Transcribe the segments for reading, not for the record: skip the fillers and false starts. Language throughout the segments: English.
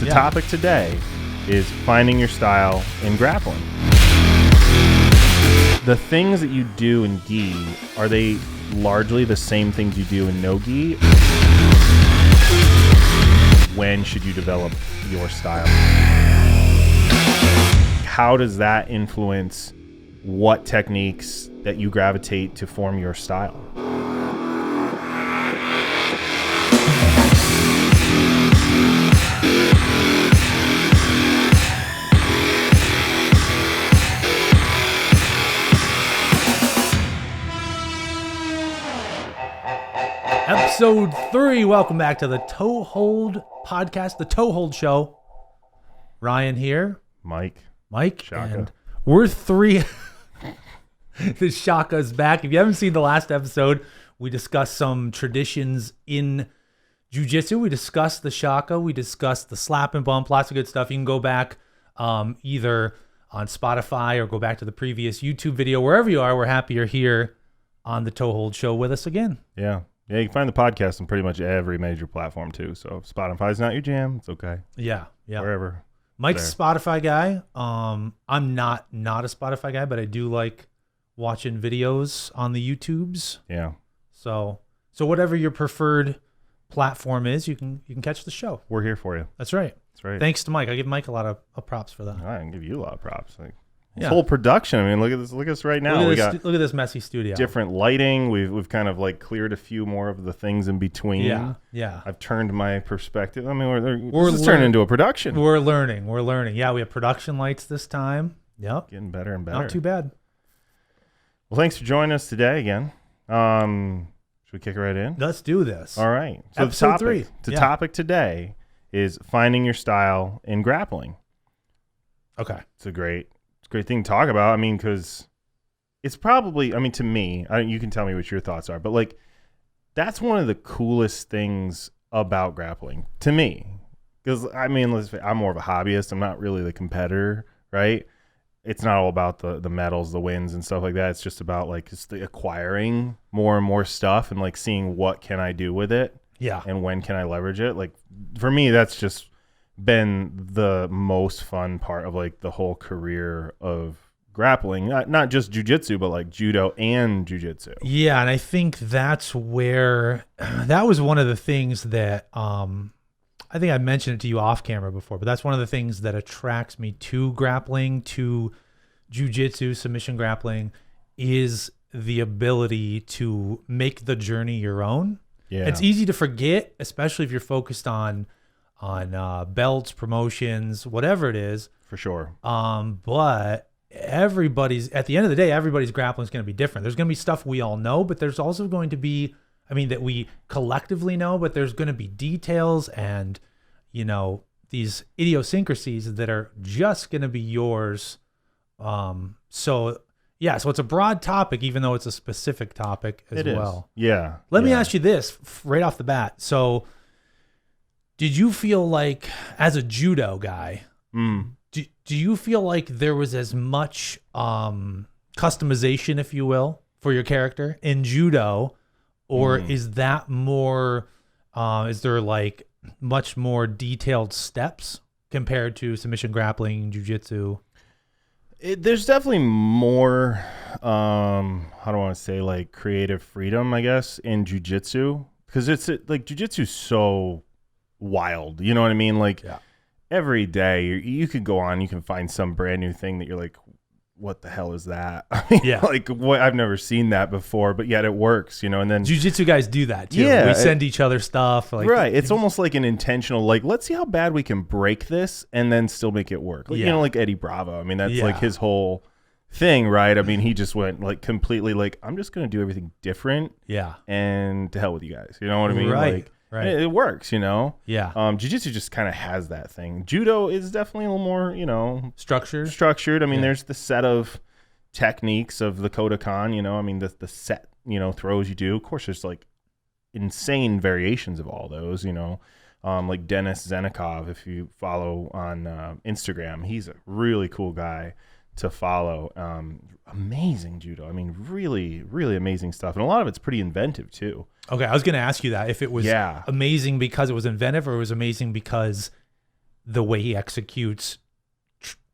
The topic today is finding your style in grappling. The things that you do in gi, are they largely the same things you do in no gi? When should you develop your style? How does that influence what techniques that you gravitate to form your style? Episode 3. Welcome back to the Toe Hold podcast, the Toe Hold Show. Ryan here. Mike. Shaka. And we're 3. The Shaka's back. If you haven't seen the last episode, we discussed some traditions in jiu-jitsu. We discussed the Shaka. We discussed the slap and bump. Lots of good stuff. You can go back either on Spotify or go back to the previous YouTube video. Wherever you are, we're happy you're here on the Toe Hold Show with us again. Yeah, you can find the podcast on pretty much every major platform too. So if Spotify's not your jam, it's okay. Yeah. Wherever. Mike's a Spotify guy. I'm not a Spotify guy, but I do like watching videos on the YouTubes. Yeah. So whatever your preferred platform is, you can catch the show. We're here for you. That's right. Thanks to Mike. I give Mike a lot of props for that. I can give you a lot of props. This whole production. I mean, look at this right now. Look at this messy studio. Different lighting. We've kind of like cleared a few more of the things in between. Yeah. I've turned my perspective. I mean, we're turning into a production. We're learning. Yeah, we have production lights this time. Yep. Getting better and better. Not too bad. Well, thanks for joining us today again. Should we kick it right in? Let's do this. All right. So Episode 3. The topic today is finding your style in grappling. Okay. It's a great thing to talk about. I mean, because it's probably, to me, you can tell me what your thoughts are, but like, that's one of the coolest things about grappling to me. Because, I'm more of a hobbyist. I'm not really the competitor, right? It's not all about the medals, the wins and stuff like that. It's just about like just the acquiring more and more stuff and like seeing what can I do with it. Yeah. And when can I leverage it? Like for me, that's just been the most fun part of like the whole career of grappling, not just jiu-jitsu, but like judo and jiu-jitsu. Yeah. And I think that's where that was one of the things that, I think I mentioned it to you off camera before, but that's one of the things that attracts me to grappling, to jiu-jitsu, submission grappling, is the ability to make the journey your own. Yeah. It's easy to forget, especially if you're focused on belts, promotions, whatever it is. For sure. But at the end of the day, everybody's grappling is going to be different. There's going to be stuff we all know, but there's also going to be, that we collectively know, but there's going to be details and, these idiosyncrasies that are just going to be yours. So it's a broad topic, even though it's a specific topic as well. Yeah. Let me ask you this right off the bat. So did you feel like, as a judo guy, do you feel like there was as much customization, if you will, for your character in judo? Or is that more, is there like much more detailed steps compared to submission grappling, jiu-jitsu? There's definitely more, how do I want to say, like creative freedom, I guess, in jiu-jitsu. Because it's like jiu-jitsu is so wild. You know what I mean? Like every day you could go on, you can find some brand new thing that you're like, what the hell is that? Like what, I've never seen that before, but yet it works, and then jiu-jitsu guys do that too. We send each other stuff. Like, right. It's almost like an intentional, like, let's see how bad we can break this and then still make it work. Like, like Eddie Bravo. That's like his whole thing, right? He just went like completely like, I'm just going to do everything different. Yeah. And to hell with you guys. You know what I mean? Right. Like, right. It works, Yeah. Jiu-jitsu just kind of has that thing. Judo is definitely a little more, structured. There's the set of techniques of the Kodokan, the set, throws you do. Of course, there's like insane variations of all those, like Dennis Zenikov, if you follow on Instagram, he's a really cool guy to follow. Amazing judo. Really, really amazing stuff. And a lot of it's pretty inventive too. Okay, I was going to ask you that, if it was amazing because it was inventive or it was amazing because the way he executes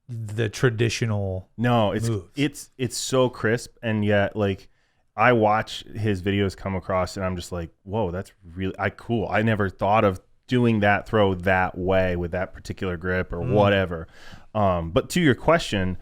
the traditional it's so crisp, and yet like I watch his videos come across and I'm just like, whoa, that's really cool. I never thought of doing that throw that way with that particular grip or whatever. But to your question,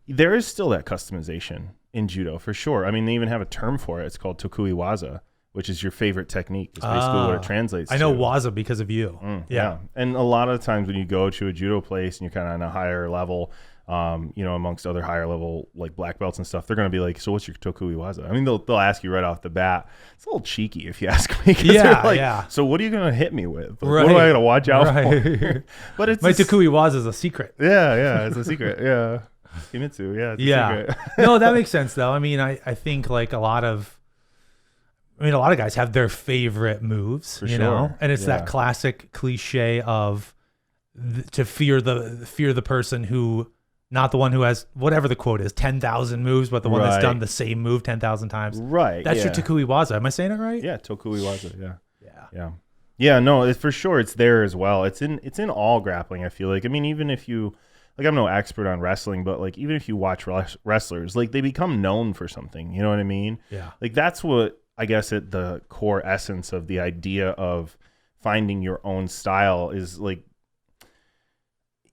there is still that customization in judo for sure. I mean, they even have a term for it. It's called tokui waza, which is your favorite technique. It's basically what it translates to. I know waza because of you. Yeah. And a lot of the times when you go to a judo place and you're kind of on a higher level, amongst other higher level like black belts and stuff, they're going to be like, so what's your tokui waza? I mean, they'll ask you right off the bat. It's a little cheeky if you ask me. So what are you going to hit me with? Like, what am I going to watch out for? But it's my tokui waza is a secret. Yeah, it's a secret. Yeah. Kimitsu, it's a secret. No, that makes sense though. I mean, I think like a lot of guys have their favorite moves, you know, and it's that classic cliche of to fear the person who, not the one who has whatever the quote is, 10,000 moves, but the one that's done the same move 10,000 times. Right. That's your tokui waza. Am I saying it right? Yeah, tokui waza. Yeah. No, it's for sure. It's there as well. It's in all grappling. I feel like. I mean, even if you. Like, I'm no expert on wrestling, but like even if you watch wrestlers, like they become known for something. You know what I mean? Yeah. Like that's what I guess at the core essence of the idea of finding your own style is like,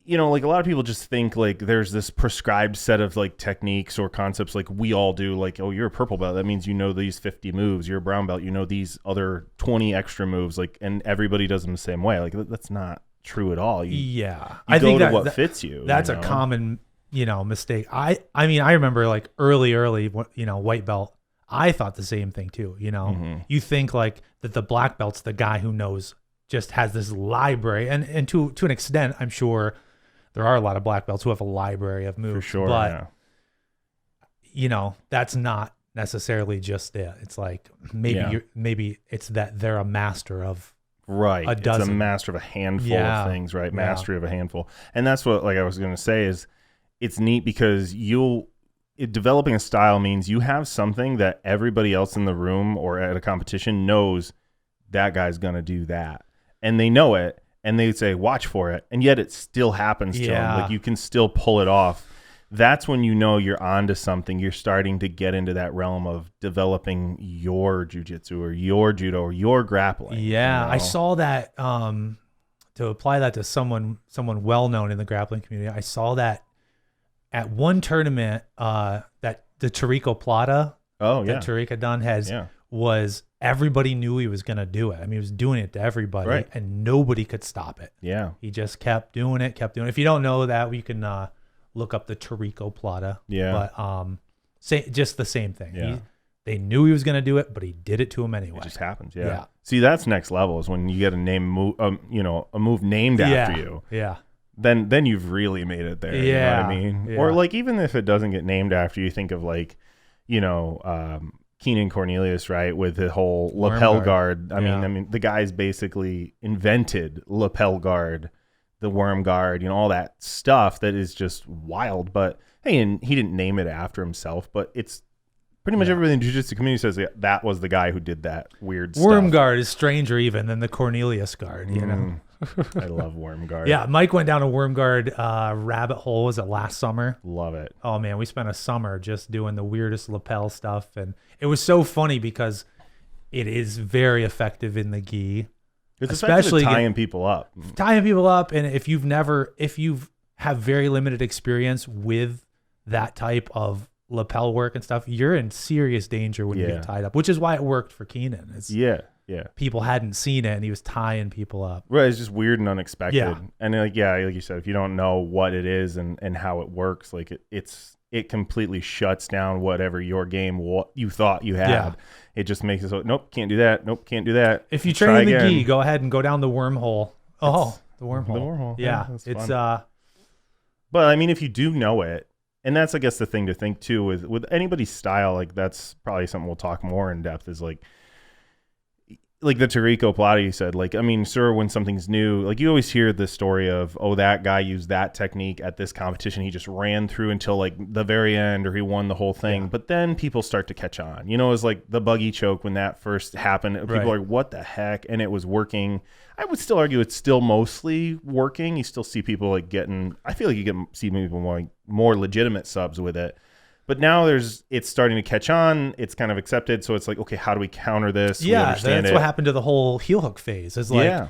you know, like a lot of people just think like there's this prescribed set of like techniques or concepts like we all do. Like, oh, you're a purple belt. That means you know these 50 moves. You're a brown belt. You know these other 20 extra moves. Like, and everybody does them the same way. Like that's not true at all. I think that what fits you. That's a common, mistake. I mean, I remember like early, white belt. I thought the same thing too. You think like that the black belt's the guy who knows, just has this library, and to an extent, I'm sure there are a lot of black belts who have a library of moves. For sure, but that's not necessarily just it. It's like maybe it's that they're a master of. Right. It's a master of a handful of things, right? Mastery of a handful. And that's what like I was going to say is it's neat because developing a style means you have something that everybody else in the room or at a competition knows that guy's going to do that. And they know it and they say, watch for it. And yet it still happens to them. Like you can still pull it off. That's when you know you're onto something. You're starting to get into that realm of developing your jiu-jitsu or your judo or your grappling. Yeah, I saw that. To apply that to someone well-known in the grappling community, I saw that at one tournament that the Tarikoplata that Tarik had done was everybody knew he was going to do it. I mean, he was doing it to everybody, and nobody could stop it. Yeah. He just kept doing it. If you don't know that, you can... look up the Tarikoplata. Yeah. But just the same thing. Yeah. They knew he was going to do it, but he did it to him anyway. It just happens. Yeah. See, that's next level is when you get a move named after you. Yeah. Then you've really made it there. You know what I mean? Yeah. Or like even if it doesn't get named after you, think of like, Keenan Cornelius, right, with the whole lapel guard. I mean, the guy's basically invented lapel guard. The worm guard, all that stuff that is just wild. But hey, and he didn't name it after himself, but it's pretty much everybody in the jiu-jitsu community says that was the guy who did that weird stuff. Worm guard is stranger even than the Cornelius guard, I love worm guard. Yeah, Mike went down a worm guard rabbit hole. Was it last summer? Love it. Oh man, we spent a summer just doing the weirdest lapel stuff, and it was so funny because it is very effective in the gi. It's especially tying people up. And if you have very limited experience with that type of lapel work and stuff, you're in serious danger when you get tied up, which is why it worked for Keenan. People hadn't seen it and he was tying people up. Right. It's just weird and unexpected. Yeah. And like you said, if you don't know what it is and how it works, like it completely shuts down whatever your game what you thought you had. Yeah. It just makes it so, nope, can't do that. Nope, can't do that. If you train the gi, go ahead and go down the wormhole. Oh, the wormhole. The wormhole. Yeah. It's but I mean, if you do know it, and that's, I guess, the thing to think too with anybody's style, like that's probably something we'll talk more in depth is like, like the Tarikoplata you said, like, I mean, sure, when something's new, like you always hear the story of, oh, that guy used that technique at this competition. He just ran through until like the very end, or he won the whole thing. Yeah. But then people start to catch on. You know, it was like the buggy choke when that first happened. People Right. are like, what the heck? And it was working. I would still argue it's still mostly working. You still see people like getting, I feel like you see people more legitimate subs with it. But now it's starting to catch on. It's kind of accepted. So it's like, okay, how do we counter this? We Yeah, understand that's what happened to the whole heel hook phase. It's like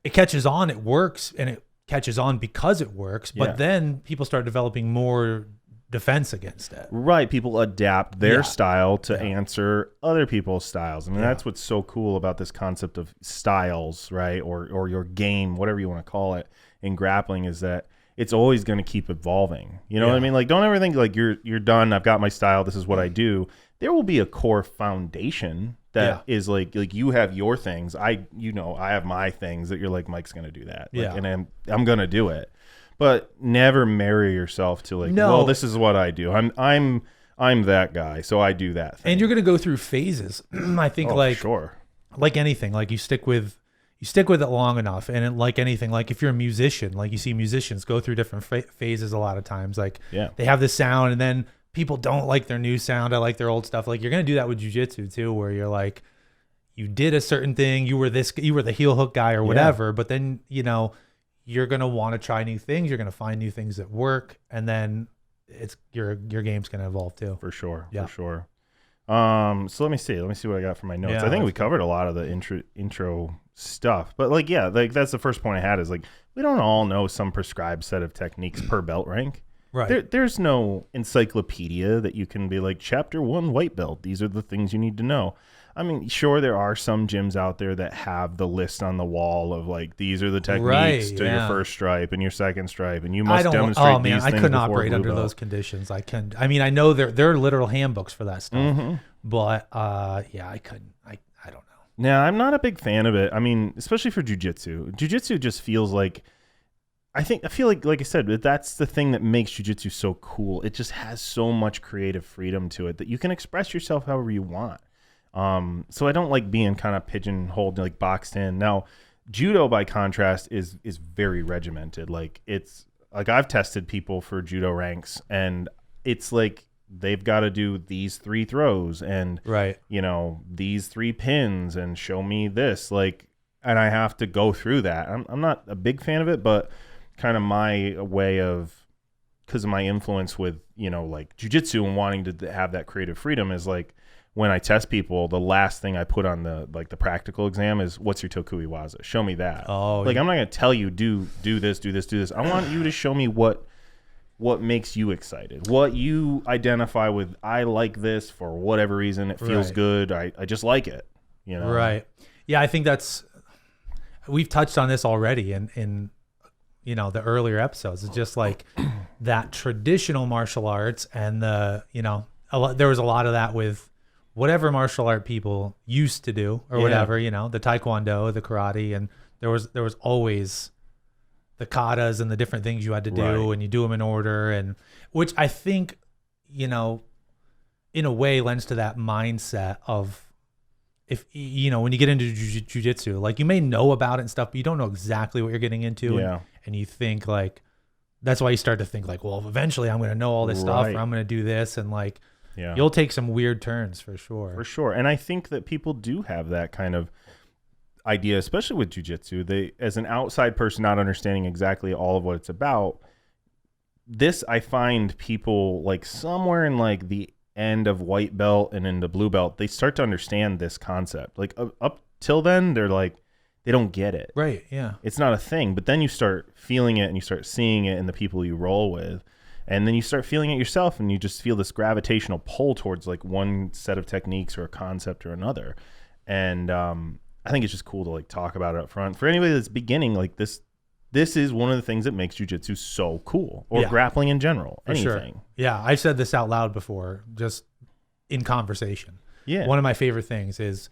it catches on, it works, and it catches on because it works. But then people start developing more defense against it. Right. People adapt their style to answer other people's styles. I mean, that's what's so cool about this concept of styles, right? Or your game, whatever you want to call it, in grappling, is that it's always going to keep evolving. You know what I mean? Like, don't ever think like you're done. I've got my style. This is what I do. There will be a core foundation that is like you have your things. I have my things that you're like, Mike's going to do that. Like, and I'm going to do it. But never marry yourself to like, well, this is what I do. I'm that guy, so I do that thing. And you're going to go through phases. I think like anything, like you stick with it long enough, and like anything, like if you're a musician, like you see musicians go through different phases a lot of times. Like they have this sound, and then people don't like their new sound. I like their old stuff. Like you're gonna do that with jiu-jitsu too, where you're like, you did a certain thing, you were the heel hook guy or whatever, but then you're gonna want to try new things. You're gonna find new things that work, and then it's your game's gonna evolve too. For sure. So let me see what I got for my notes. I think we covered a lot of the intro stuff, but like that's the first point I had, is like, we don't all know some prescribed set of techniques per belt rank. Right. There's no encyclopedia that you can be like, chapter 1 white belt, these are the things you need to know. I mean, sure, there are some gyms out there that have the list on the wall of like, these are the techniques to your first stripe and your second stripe, and you must demonstrate these things. I couldn't operate under those conditions. I mean, I know there are literal handbooks for that stuff, but I couldn't. I don't know. Now, I'm not a big fan of it. I mean, especially for jiu-jitsu. Jiu-jitsu just feels like, I feel like I said, that's the thing that makes jiu-jitsu so cool. It just has so much creative freedom to it that you can express yourself however you want. So I don't like being kind of pigeonholed, like boxed in. Now, judo, by contrast, is very regimented. Like, it's like, I've tested people for judo ranks, and it's like they've got to do these 3 throws and these 3 pins and show me this, like, and I have to go through that. I'm not a big fan of it, but kind of my way of, because of my influence with like jiu-jitsu and wanting to have that creative freedom, is like, when I test people, the last thing I put on the practical exam is, what's your Tokui Waza? Show me that. Oh, like, I'm not going to tell you do this. I want you to show me what makes you excited, what you identify with. I like this for whatever reason. It feels good. I just like it. Right. Yeah, I think we've touched on this already in the earlier episodes. It's just like that traditional martial arts, and there was a lot of that with whatever martial art people used to do, or whatever, the taekwondo, the karate, and there was always the katas and the different things you had to do, and you do them in order, and which I think, in a way lends to that mindset of, if when you get into jiu-jitsu, like, you may know about it and stuff, but you don't know exactly what you're getting into, and you think like, that's why you start to think like, well, eventually I'm going to know all this stuff, or I'm going to do this, and like, you'll take some weird turns for sure. For sure. And I think that people do have that kind of idea, especially with jiu-jitsu. They, as an outside person, not understanding exactly all of what it's about, I find people like somewhere in like the end of white belt and into blue belt, they start to understand this concept. Like up till then, they're like, they don't get it. Right. Yeah. It's not a thing. But then you start feeling it, and you start seeing it in the people you roll with. And then you start feeling it yourself, and you just feel this gravitational pull towards like one set of techniques or a concept or another. And I think it's just cool to like talk about it up front. For anybody that's beginning, like this is one of the things that makes jiu-jitsu so cool, or grappling in general, anything. Sure. Yeah, I've said this out loud before, just in conversation. Yeah. One of my favorite things is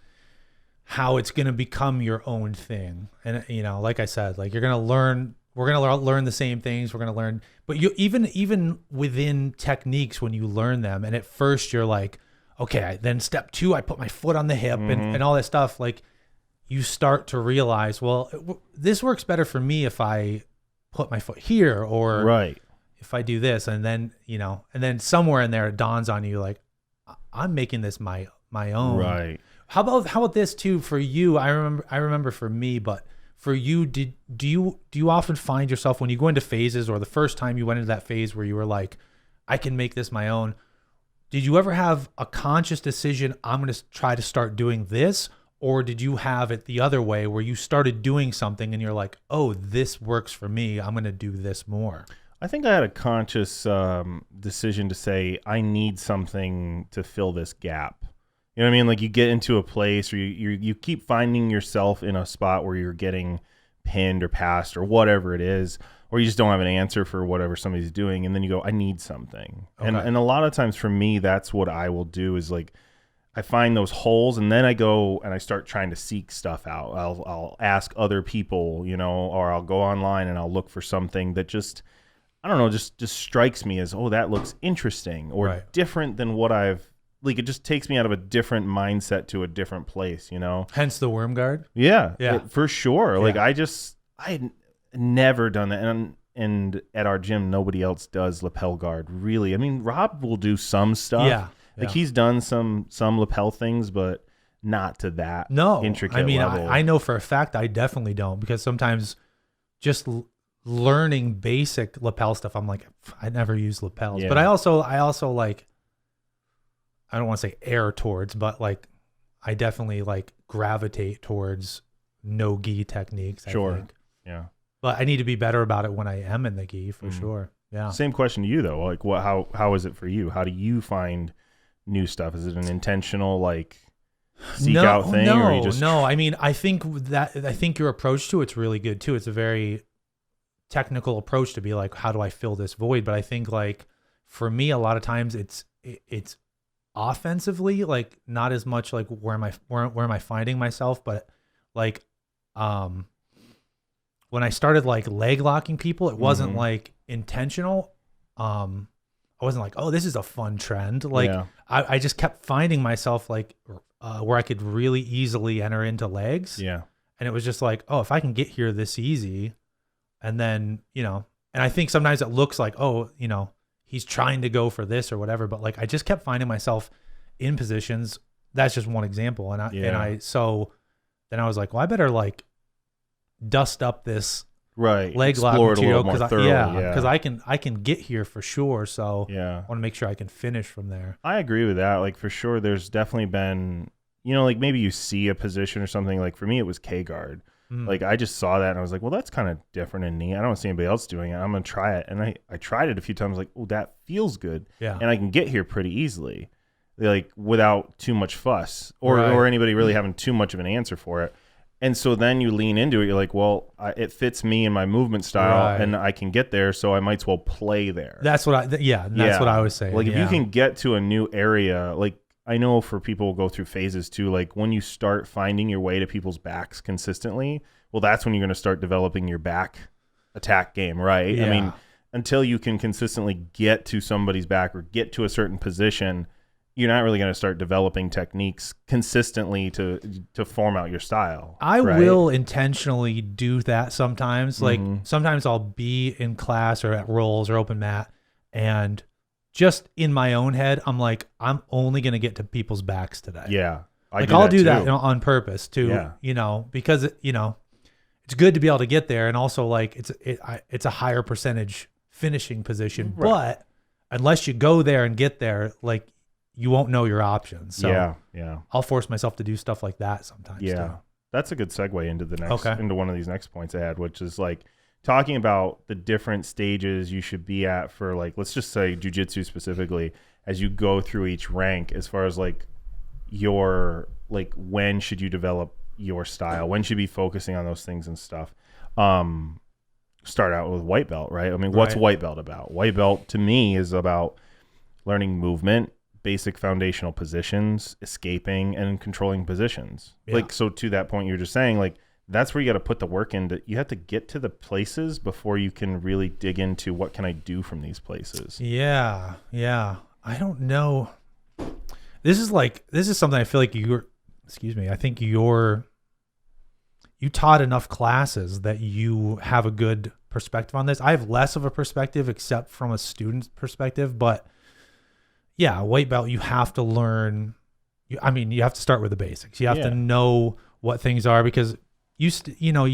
how it's going to become your own thing. And, like I said, like, we're going to learn the same things. We're going to learn, but you even within techniques, when you learn them, and at first you're like, okay, then step 2, I put my foot on the hip and all that stuff. Like, you start to realize, well, this works better for me if I put my foot here, or Right. if I do this, and then, and then somewhere in there it dawns on you, like, I'm making this my own. Right. How about this too for you? I remember for me, but for you, do you often find yourself when you go into phases, or the first time you went into that phase where you were like, I can make this my own? Did you ever have a conscious decision, I'm going to try to start doing this? Or did you have it the other way where you started doing something and you're like, oh, this works for me, I'm going to do this more? I think I had a conscious decision to say, I need something to fill this gap. You know what I mean? Like, you get into a place, or you keep finding yourself in a spot where you're getting pinned or passed or whatever it is, or you just don't have an answer for whatever somebody's doing. And then you go, I need something. Okay. And a lot of times for me, that's what I will do, is like, I find those holes, and then I go and I start trying to seek stuff out. I'll ask other people, or I'll go online and I'll look for something that just, I don't know, just strikes me as, oh, that looks interesting, or different than what I've, like, it just takes me out of a different mindset to a different place, Hence the worm guard. Yeah. For sure. Yeah. Like, I had never done that. And at our gym, nobody else does lapel guard, really. I mean, Rob will do some stuff. Yeah. Like, he's done some lapel things, but not to that intricate level. I know for a fact I definitely don't, because sometimes just learning basic lapel stuff, I'm like, I never use lapels. Yeah. But I also like, I don't want to say err towards, but like, I definitely like gravitate towards no gi techniques. Sure. I think. Yeah. But I need to be better about it when I am in the gi, for sure. Yeah. Same question to you though. Like, how is it for you? How do you find new stuff? Is it an intentional, like, seek out thing? No, or you just... no. I mean, I think your approach to it's really good too. It's a very technical approach to be like, how do I fill this void? But I think, like, for me, a lot of times it's offensively, like, not as much like where am I finding myself, but like, when I started like leg locking people, it wasn't like intentional. I wasn't like, oh, this is a fun trend. Like, I just kept finding myself like where I could really easily enter into legs. Yeah. And it was just like, oh, if I can get here this easy, and then, and I think sometimes it looks like, oh, he's trying to go for this or whatever. But like, I just kept finding myself in positions. That's just one example. So then I was like, well, I better like dust up this leg lock material, because I can get here for sure. So I want to make sure I can finish from there. I agree with that. Like, for sure, there's definitely been, like, maybe you see a position or something. Like, for me, it was K guard. Like, I just saw that and I was like, well, that's kind of different and neat. I don't see anybody else doing it. I'm gonna try it. And I tried it a few times. Like, oh, that feels good. Yeah. And I can get here pretty easily, like, without too much fuss or anybody really having too much of an answer for it. And so then you lean into it. You're like, well, it fits me and my movement style, and I can get there, so I might as well play there. That's what I was saying. Like, if you can get to a new area, like, I know for people who go through phases too, like, when you start finding your way to people's backs consistently, well, that's when you're going to start developing your back attack game, right? Yeah. I mean, until you can consistently get to somebody's back or get to a certain position, you're not really going to start developing techniques consistently to form out your style. I will intentionally do that sometimes. Like, sometimes I'll be in class or at rolls or open mat, and just in my own head, I'm like, I'm only going to get to people's backs today. Yeah. I'll do that on purpose too, because it's good to be able to get there. And also, like, it's a higher percentage finishing position, but unless you go there and get there, like, you won't know your options. So I'll force myself to do stuff like that sometimes. Yeah. Too. That's a good segue into into one of these next points I had, which is like talking about the different stages you should be at for, like, let's just say jiu-jitsu specifically, as you go through each rank, as far as like your, like, when should you develop your style? When should you be focusing on those things and stuff? Start out with white belt, right? I mean, what's white belt about? White belt to me is about learning movement, basic foundational positions, escaping, and controlling positions. Yeah. Like, so to that point you're just saying, like, that's where you got to put the work in. You have to get to the places before you can really dig into what can I do from these places. Yeah. I don't know. This is something I feel like I think you're you taught enough classes that you have a good perspective on this. I have less of a perspective except from a student's perspective, but yeah, white belt, you have to learn. You have to start with the basics. You have to know what things are, because you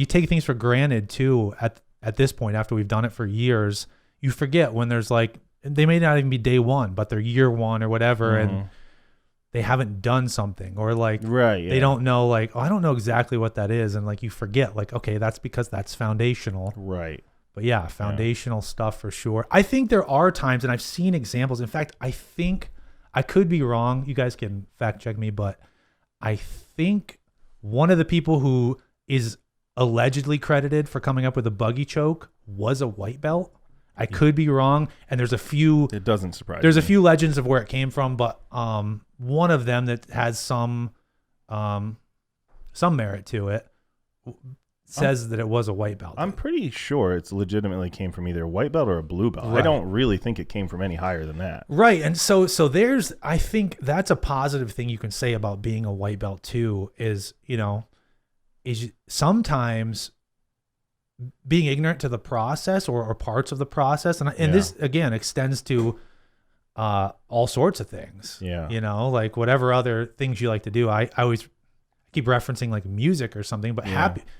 take things for granted too at this point after we've done it for years. You forget when there's like, they may not even be day one, but they're year one or whatever, and they haven't done something, or like they don't know, like, oh, I don't know exactly what that is, and like you forget, like, okay, that's because that's foundational. Right. But yeah, foundational stuff for sure. I think there are times, and I've seen examples. In fact, I think I could be wrong. You guys can fact check me, but I think one of the people who is allegedly credited for coming up with a buggy choke was a white belt. I could be wrong. And there's a few. It doesn't surprise me. There's a few legends of where it came from, but one of them that has some merit to it says that it was a white belt. I'm pretty sure it's legitimately came from either a white belt or a blue belt. Right. I don't really think it came from any higher than that. Right. And so I think that's a positive thing you can say about being a white belt too, is sometimes being ignorant to the process or parts of the process. And this again extends to all sorts of things. Yeah. Like whatever other things you like to do. I always keep referencing like music or something, but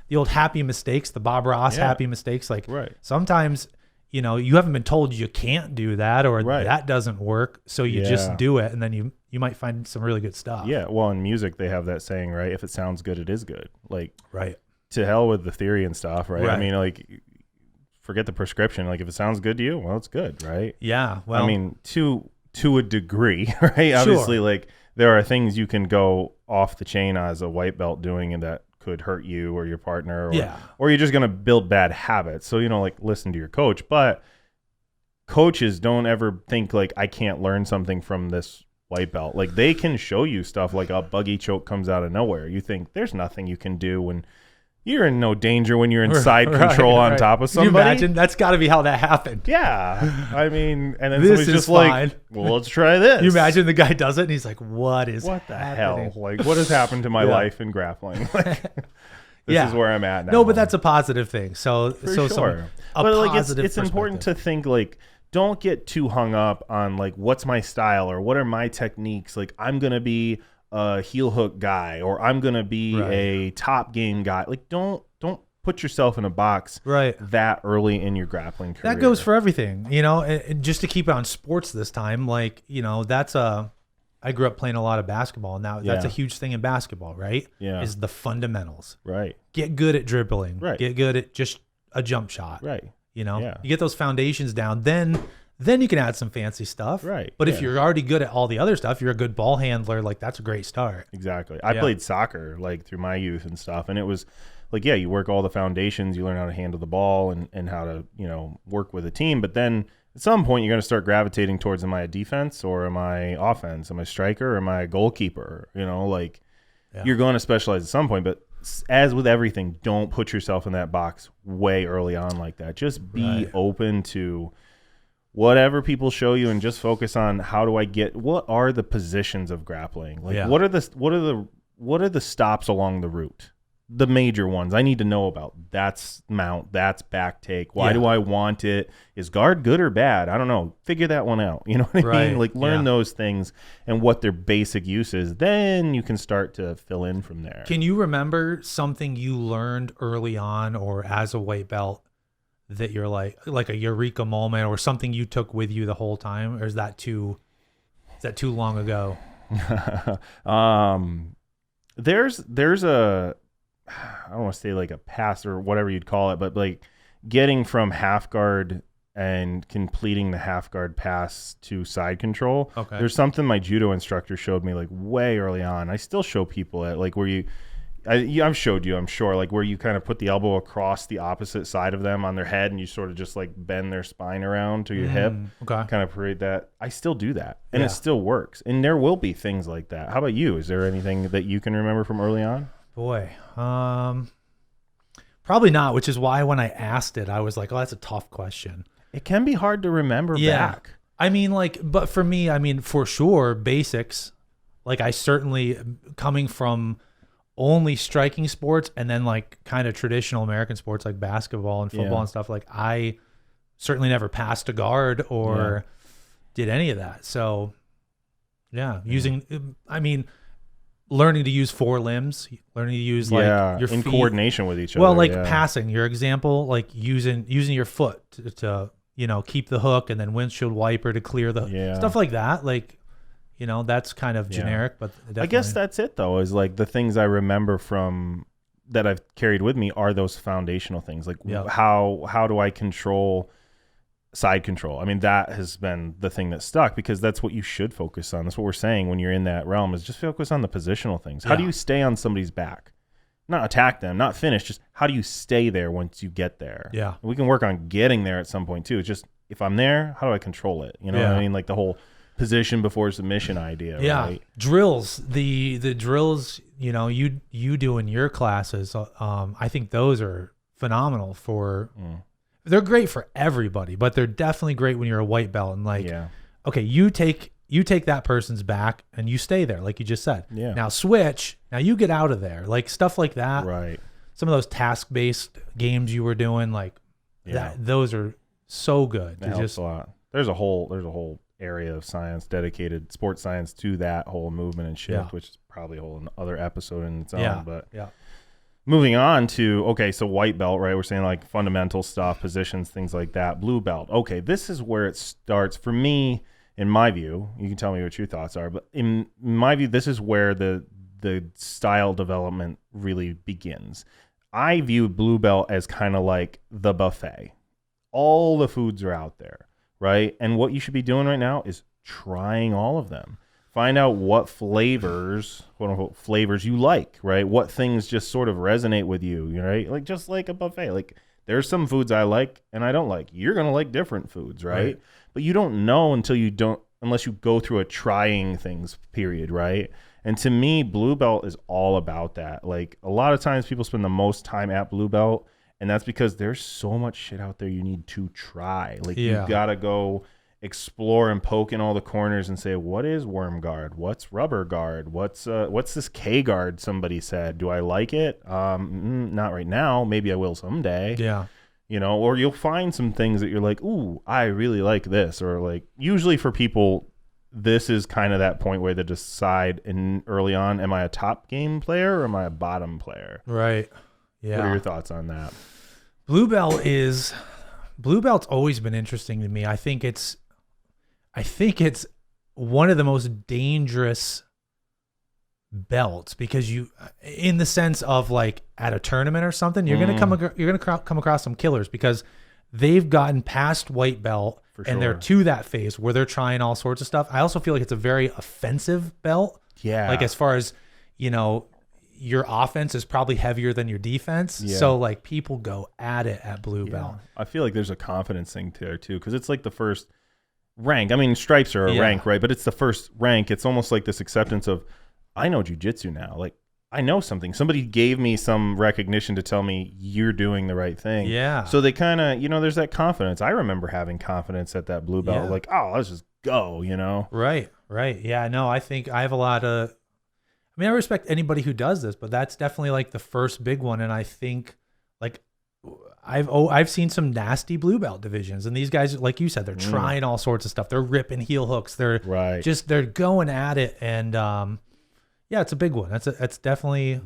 the old happy mistakes, the Bob Ross happy mistakes. Like sometimes, you haven't been told you can't do that, or that doesn't work. So you just do it, and then you might find some really good stuff. Yeah. Well, in music, they have that saying, right? If it sounds good, it is good. Like, right. To hell with the theory and stuff, right? I mean, like, forget the prescription. Like, if it sounds good to you, well, it's good, right? Yeah. Well, I mean, to a degree, right? Obviously, like, there are things you can go off the chain as a white belt doing, and that could hurt you or your partner, or you're just going to build bad habits. So, like, listen to your coach. But coaches don't ever think, like, I can't learn something from this white belt. Like, they can show you stuff like a buggy choke comes out of nowhere. You think there's nothing you can do when you're in no danger when you're in side control on top of somebody. Can you imagine? That's got to be how that happened. Yeah. I mean, and then somebody's just like, well, let's try this. You imagine the guy does it and he's like, what the hell? Like, what has happened to my life in grappling? Like, this is where I'm at now. No, but that's a positive thing. So sure. But like, it's important to think, like, don't get too hung up on like, what's my style or what are my techniques? Like, I'm going to be a heel hook guy, or I'm gonna be a top game guy. Like, don't put yourself in a box that early in your grappling career. That goes for everything, and just to keep it on sports this time, like, I grew up playing a lot of basketball, and now that's a huge thing in basketball, right? Yeah. Is the fundamentals. Right. Get good at dribbling. Right. Get good at just a jump shot. Right. You get those foundations down, then you can add some fancy stuff. Right. But if you're already good at all the other stuff, you're a good ball handler, like, that's a great start. Exactly. I played soccer, like, through my youth and stuff. And it was like, you work all the foundations, you learn how to handle the ball and how to, work with a team. But then at some point you're going to start gravitating towards, am I a defense or am I offense? Am I a striker or am I a goalkeeper? You're going to specialize at some point. But as with everything, don't put yourself in that box way early on like that. Just be open to whatever people show you, and just focus on, how do I get, what are the positions of grappling? Like, what are the stops along the route? The major ones I need to know about. That's mount, that's back take. Why do I want it? Is guard good or bad? I don't know. Figure that one out. You know what I mean? Like, learn those things and what their basic use is. Then you can start to fill in from there. Can you remember something you learned early on or as a white belt that you're like a eureka moment, or something you took with you the whole time? Or is that too long ago? There's a, I don't want to say like a pass or whatever you'd call it, but like getting from half guard and completing the half guard pass to side control. Okay. There's something my judo instructor showed me like way early on. I still show people at, like, where I've showed you, I'm sure, like where you kind of put the elbow across the opposite side of them on their head, and you sort of just like bend their spine around to your hip. Okay. Kind of create that. I still do that, and it still works. And there will be things like that. How about you? Is there anything that you can remember from early on? Boy, probably not, which is why when I asked it, I was like, oh, that's a tough question. It can be hard to remember back. I mean, like, but for me, I mean, for sure, basics. Like, I certainly, coming from only striking sports and then like kind of traditional American sports like basketball and football and stuff, like I certainly never passed a guard or did any of that. So learning to use four limbs, learning to use like your feet in coordination with each other. Well, like passing, your example, like using your foot to keep the hook and then windshield wiper to clear the stuff like that. Like, that's kind of generic, but definitely. I guess that's it though, is like the things I remember from that I've carried with me are those foundational things. Like how do I control side control? I mean, that has been the thing that stuck because that's what you should focus on. That's what we're saying when you're in that realm, is just focus on the positional things. How do you stay on somebody's back? Not attack them, not finish, just how do you stay there once you get there? Yeah. We can work on getting there at some point too. It's just, if I'm there, how do I control it? You know what I mean? Like the whole position before submission idea. Yeah. Right? Drills, the drills, you do in your classes, I think those are phenomenal for they're great for everybody, but they're definitely great when you're a white belt and like, okay, you take that person's back and you stay there, like you just said. Yeah. Now switch. Now you get out of there, like stuff like that. Right. Some of those task-based games you were doing, like that, those are so good. That helps a lot. There's a whole area of science dedicated, sports science, to that whole movement and shift, which is probably a whole other episode in its own. But moving on to, okay, so white belt, right? We're saying like fundamental stuff, positions, things like that. Blue belt. Okay, this is where it starts for me, in my view. You can tell me what your thoughts are, but in my view, this is where the style development really begins. I view blue belt as kind of like the buffet. All the foods are out there, right? And what you should be doing right now is trying all of them. Find out what flavors, quote unquote, flavors you like, right? What things just sort of resonate with you, right? Like just like a buffet. Like there's some foods I like and I don't like. You're going to like different foods, right? But you don't know unless you go through a trying things period, right? And to me, blue belt is all about that. Like a lot of times people spend the most time at blue belt, and that's because there's so much shit out there you need to try. Like you got to go explore and poke in all the corners and say, what is worm guard? What's rubber guard? What's this K guard somebody said? Do I like it? Not right now. Maybe I will someday. Yeah. Or you'll find some things that you're like, ooh, I really like this. Or like, usually for people, this is kind of that point where they decide early on, am I a top game player or am I a bottom player? Right. Yeah. What are your thoughts on that? Blue belt's always been interesting to me. I think it's one of the most dangerous belts because in the sense of like at a tournament or something, you're gonna come across some killers because they've gotten past white belt and they're to that phase where they're trying all sorts of stuff. I also feel like it's a very offensive belt. Yeah. Like as far as, your offense is probably heavier than your defense. Yeah. So like people go at it at blue belt. I feel like there's a confidence thing there too, because it's like the first rank. I mean, stripes are a rank, right? But it's the first rank. It's almost like this acceptance of, I know jiu-jitsu now. Like I know something. Somebody gave me some recognition to tell me you're doing the right thing. Yeah. So they kind of, there's that confidence. I remember having confidence at that blue belt. Like, oh, let's just go, Right. Yeah, no, I think I have a lot of, I respect anybody who does this, but that's definitely like the first big one. And I think like I've seen some nasty blue belt divisions, and these guys, like you said, they're trying all sorts of stuff. They're ripping heel hooks. They're they're going at it. And it's a big one. That's definitely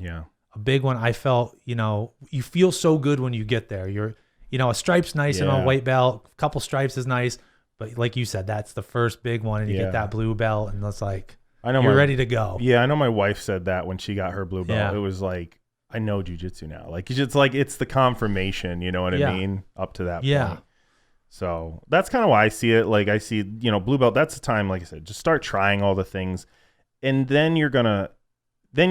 a big one. I felt, you feel so good when you get there. You're, a stripe's nice and a white belt, a couple stripes is nice. But like you said, that's the first big one. And you get that blue belt and it's like, you're ready to go. Yeah, I know my wife said that when she got her blue belt. Yeah. It was like, I know jiu-jitsu now. Like it's the confirmation, you know what I mean? Up to that point. So that's kind of why I see it. Like I see, blue belt, that's the time, like I said, just start trying all the things. And then you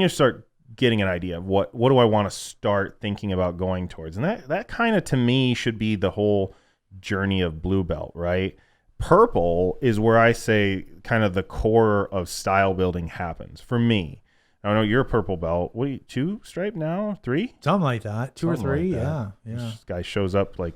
start getting an idea of what do I want to start thinking about going towards. And that kind of to me should be the whole journey of blue belt, right? Purple is where I say kind of the core of style building happens for me. I know you're a purple belt. What are you, 2 stripe now? 3? Something like that. 2 or 3. Like yeah. This guy shows up like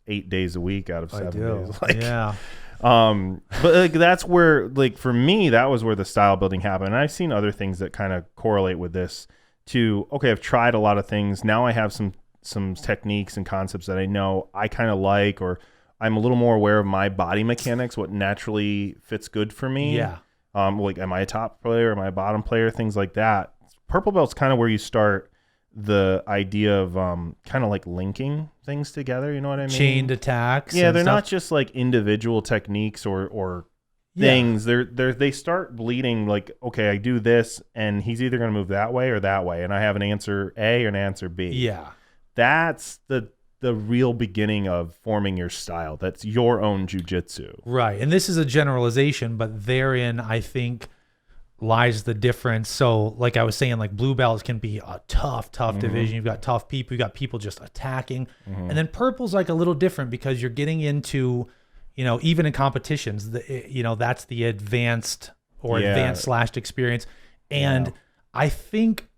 8 days a week out of 7 days. Like, yeah. But like that's where, like for me, that was where the style building happened. And I've seen other things that kind of correlate with this to, okay, I've tried a lot of things. Now I have some techniques and concepts that I know I kind of like, or I'm a little more aware of my body mechanics, what naturally fits good for me. Yeah. Like, am I a top player? Am I a bottom player? Things like that. Purple belt's kind of where you start the idea of kind of like linking things together. You know what I mean? Chained attacks. Yeah, they're stuff. not just like individual techniques or things. They start bleeding like, okay, I do this, and he's either going to move that way or that way, and I have an answer A or an answer B. Yeah. That's the real beginning of forming your style. That's your own jiu-jitsu. Right. And this is a generalization, but therein I think lies the difference. So like I was saying, like blue belts can be a tough division. You've got tough people, you've got people just attacking. And then purple's like a little different because you're getting into, even in competitions, that's the advanced or advanced slashed experience. And I think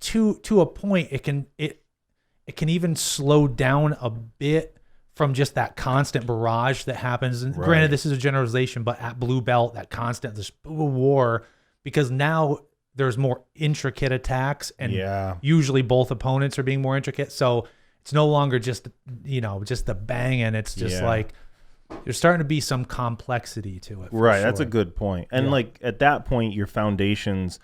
to a point it can even slow down a bit from just that constant barrage that happens. And granted, this is a generalization, but at blue belt, that constant, this war, because now there's more intricate attacks, and usually both opponents are being more intricate. So it's no longer just, just the banging. It's just like there's starting to be some complexity to it. Right. Sure. That's a good point. And like at that point, your foundations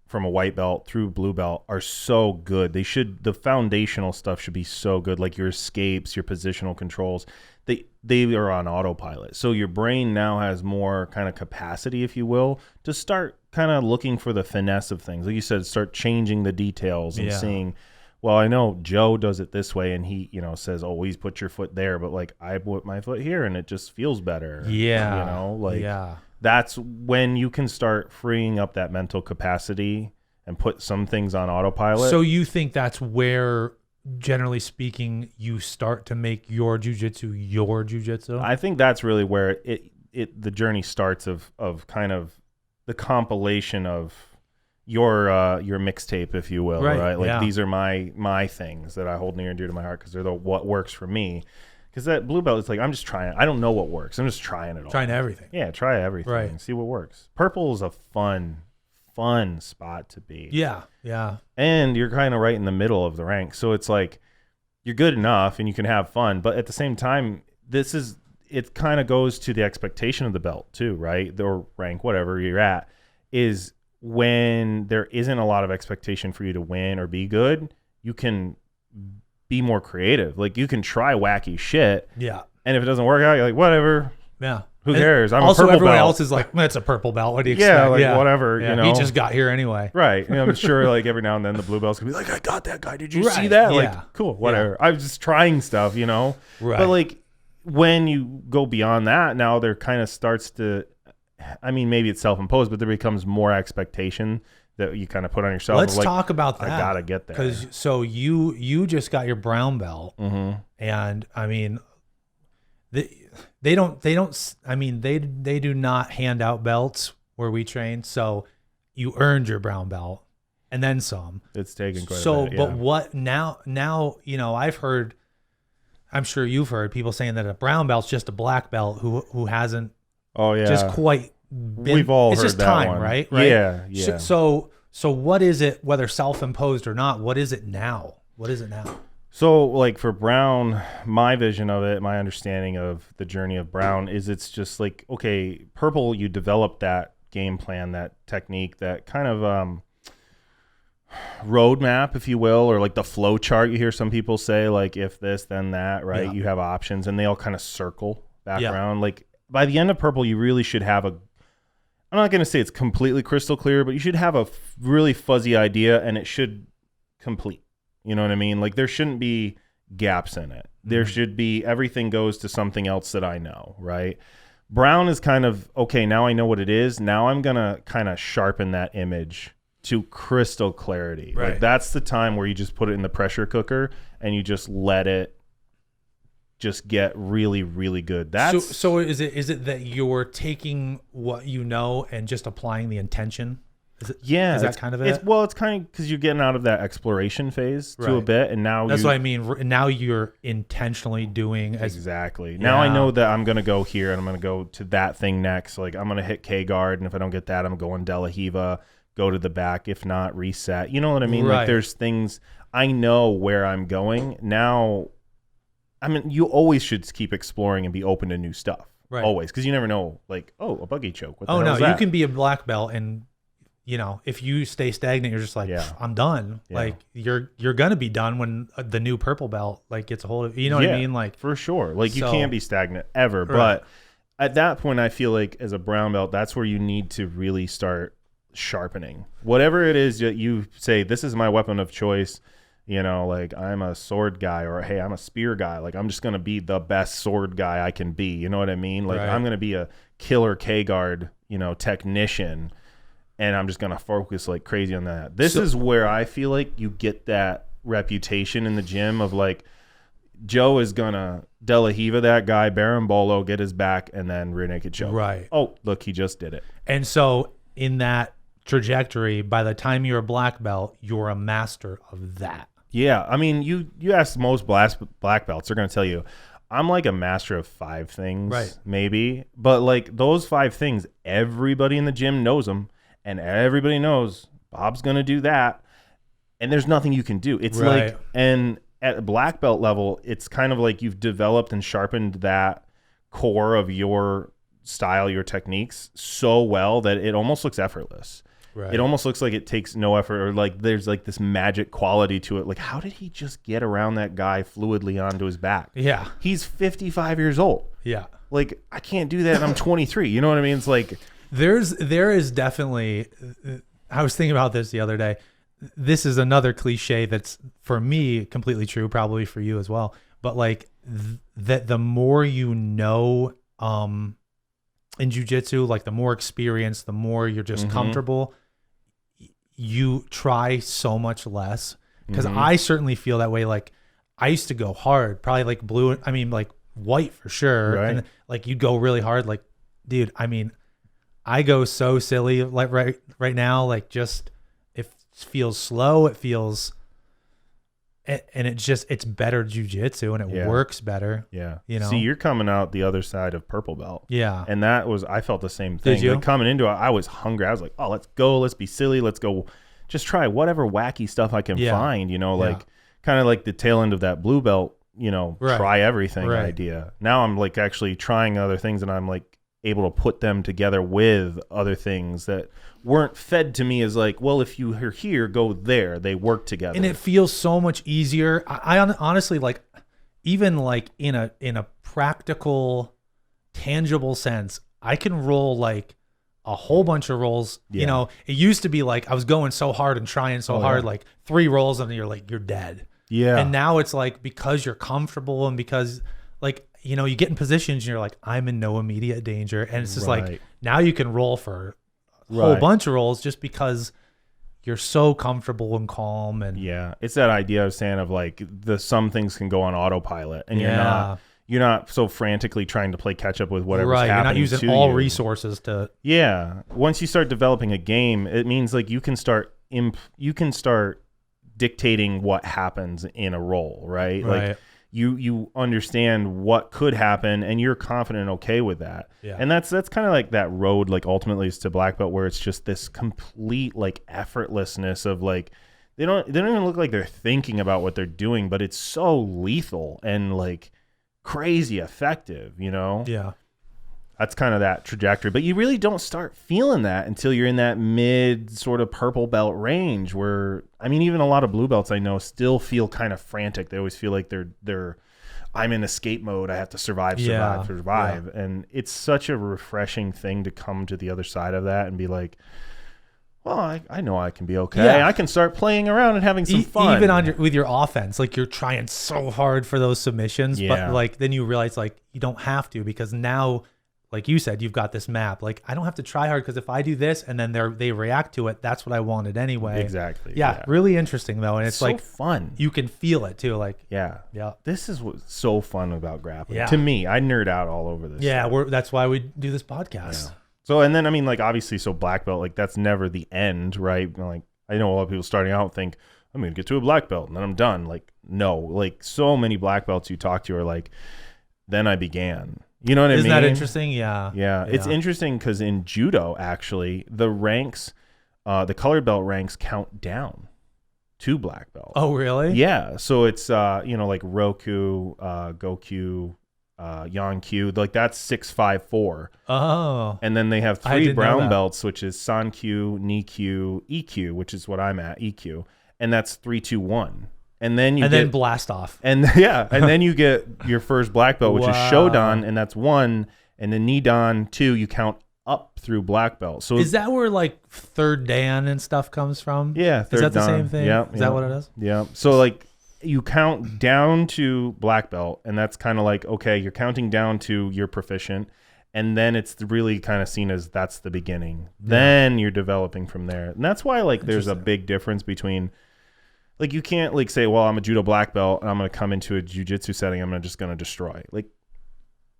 from a white belt through blue belt are so good. The foundational stuff should be so good. Like your escapes, your positional controls, they are on autopilot. So your brain now has more kind of capacity, if you will, to start kind of looking for the finesse of things. Like you said, start changing the details and seeing, well, I know Joe does it this way, and he, says, always put your foot there, but like I put my foot here and it just feels better. Yeah. That's when you can start freeing up that mental capacity and put some things on autopilot. So you think that's where, generally speaking, you start to make your jiu-jitsu your jiu-jitsu? I think that's really where the journey starts of kind of the compilation of your mixtape, if you will, right? Like these are my things that I hold near and dear to my heart because they're what works for me. Because that blue belt, it's like, I'm just trying. I don't know what works. I'm just trying it all. Trying everything. Yeah, try everything. Right. And see what works. Purple is a fun spot to be. Yeah. And you're kind of right in the middle of the rank. So it's like, you're good enough and you can have fun. But at the same time, it kind of goes to the expectation of the belt too, right? Or rank, whatever you're at, is when there isn't a lot of expectation for you to win or be good, you can be more creative. Like you can try wacky shit. Yeah. And if it doesn't work out, you're like, whatever. Yeah. Who cares? I'm also, a purple everyone belt. else is like, it's a purple belt. What do you expect? Whatever. Yeah. He just got here anyway. Right. And I'm sure like every now and then the blue belts can be like, I got that guy. Did you see that? Like, cool, whatever. I was just trying stuff, Right. But like when you go beyond that, now there kind of starts to, maybe it's self-imposed, but there becomes more expectation that you kind of put on yourself. Let's talk about that. I gotta get there. Because so you just got your brown belt, and they do not hand out belts where we train. So you earned your brown belt and then some. It's taken quite a bit. But what now? I've heard, I'm sure you've heard people saying that a brown belt's just a black belt who hasn't. Oh yeah. Just quite. We've all it's heard just that time, one. right? Yeah. So what is it, whether self-imposed or not? What is it now? So like for brown, my vision of it, my understanding of the journey of brown is it's just like, okay, purple, you develop that game plan, that technique, that kind of roadmap, if you will, or like the flow chart. You hear some people say like, if this, then that, right? Yeah. You have options and they all kind of circle back around. Like by the end of purple, you really should have I'm not going to say it's completely crystal clear, but you should have a really fuzzy idea and it should complete. You know what I mean? Like there shouldn't be gaps in it. There should be, everything goes to something else that I know, right? Brown is kind of, okay, now I know what it is. Now I'm going to kind of sharpen that image to crystal clarity. Right. Like that's the time where you just put it in the pressure cooker and you just let it just get really, really good. That's so is it that you're taking what you know and just applying the intention? Is that kind of it? It's kind of because you're getting out of that exploration phase to a bit, and now that's what I mean. Now you're intentionally doing exactly. Yeah. Now I know that I'm gonna go here and I'm gonna go to that thing next. Like I'm gonna hit K guard, and if I don't get that, I'm going De La Hiva, go to the back. If not, reset. You know what I mean? Right. Like there's things I know where I'm going now. I mean, you always should keep exploring and be open to new stuff. Right. Always, because you never know. Like, oh, a buggy choke. What the Oh hell no, is that? you can be a black belt, and if you stay stagnant, you're just like, I'm done. Yeah. Like you're gonna be done when the new purple belt like gets a hold of. You know what I mean? Like for sure. Like you So- can't be stagnant ever. Right. But at that point, I feel like as a brown belt, that's where you need to really start sharpening whatever it is that you say. This is my weapon of choice. Like I'm a sword guy, or hey, I'm a spear guy. Like I'm just gonna be the best sword guy I can be. You know what I mean? Like Right. I'm gonna be a killer K-guard, technician, and I'm just gonna focus like crazy on that. This is where I feel like you get that reputation in the gym of like Joe is gonna De La Hiva that guy, Berimbolo, get his back, and then rear naked choke. Right. Oh, look, he just did it. And so in that trajectory, by the time you're a black belt, you're a master of that. Yeah, I mean, you ask most black belts, they're going to tell you, I'm like a master of 5 things, Right. maybe. But like those 5 things, everybody in the gym knows them, and everybody knows Bob's going to do that, and there's nothing you can do. It's Right. like, and at black belt level, it's kind of like you've developed and sharpened that core of your style, your techniques so well that it almost looks effortless. Right. It almost looks like it takes no effort, or like there's like this magic quality to it. Like, how did he just get around that guy fluidly onto his back? Yeah. He's 55 years old. Yeah. Like, I can't do that and I'm 23. You know what I mean? It's like, There is definitely, I was thinking about this the other day. This is another cliche that's for me completely true, probably for you as well. But like that the more in jiu-jitsu, like the more experience, the more you're just comfortable, you try so much less. Because I certainly feel that way. Like I used to go hard, probably like blue, I mean like white for sure. Right. And like you'd go really hard. Like, dude, I mean, I go so silly like right now, like just it feels slow. It feels, and it's better jiu-jitsu and it works better. yeah. See, you're coming out the other side of purple belt. Yeah. And I felt the same thing. Did you? Like coming into it, I was hungry. I was like, oh, let's go. Let's be silly. Let's go. Just try whatever wacky stuff I can find, like kind of like the tail end of that blue belt, try everything idea. Now I'm like actually trying other things, and I'm like able to put them together with other things that weren't fed to me as like, well, if you are here, go there. They work together. And it feels so much easier. I honestly like, even like in a practical, tangible sense, I can roll like a whole bunch of rolls. Yeah. It used to be like I was going so hard and trying so hard, like 3 rolls and you're dead. Yeah. And now it's like, because you're comfortable and because like, you get in positions and you're like, I'm in no immediate danger. And it's just like, now you can roll for a whole bunch of rolls just because you're so comfortable and calm. And yeah, it's that idea I was saying of like some things can go on autopilot, and you're not so frantically trying to play catch up with whatever's happening. You're not using to all you. resources to. Yeah, once you start developing a game, it means like you can start dictating what happens in a roll, right? Like you understand what could happen, and you're confident and okay with that. Yeah. And that's kind of like that road, like ultimately is to black belt, where it's just this complete like effortlessness of like they don't even look like they're thinking about what they're doing, but it's so lethal and like crazy effective, Yeah. That's kind of that trajectory. But you really don't start feeling that until you're in that mid sort of purple belt range where, I mean, even a lot of blue belts I know still feel kind of frantic. They always feel like I'm in escape mode. I have to survive. Yeah. And it's such a refreshing thing to come to the other side of that and be like, well, I know I can be okay. Yeah. I can start playing around and having some fun. Even with your offense, like you're trying so hard for those submissions, but like then you realize like you don't have to, because now, like you said, you've got this map. Like I don't have to try hard, because if I do this and then they react to it, that's what I wanted anyway. Exactly. Yeah. Really interesting though, and it's so like fun. You can feel it too. Like yeah. This is what's so fun about grappling. Yeah. To me, I nerd out all over this. Yeah, stuff. that's why we do this podcast. Yeah. So, and then, I mean, like, obviously, so black belt, like, that's never the end, right? Like, I know a lot of people starting out think, I'm going to get to a black belt and then I'm done. Like, no. Like, so many black belts you talk to are like, then I began. You know what I mean? Isn't that interesting? Yeah. Yeah. It's interesting because in judo, actually, the ranks the colored belt ranks count down to black belt. Oh, really? Yeah. So it's, like Roku, Gokyu, Yonkyu, like that's 654. Oh. And then they have I 3 didn't know brown that. belts, which is Sankyu, Nikyu, EQ, which is what I'm at, EQ. And that's 321. And then then blast off. And then you get your first black belt, which is Shodan, and that's 1. And then Nidan 2, you count up through black belt. So is that where like third Dan and stuff comes from? Yeah, is that the Dan. same thing? Yeah, is that what it is? Yeah. So like you count down to black belt, and that's kind of like, okay, you're counting down to you're proficient, and then it's really kind of seen as that's the beginning. Yeah. Then you're developing from there, and that's why like there's a big difference between. Like, you can't, like, say, well, I'm a judo black belt, and I'm going to come into a jiu-jitsu setting, I'm just going to destroy. Like,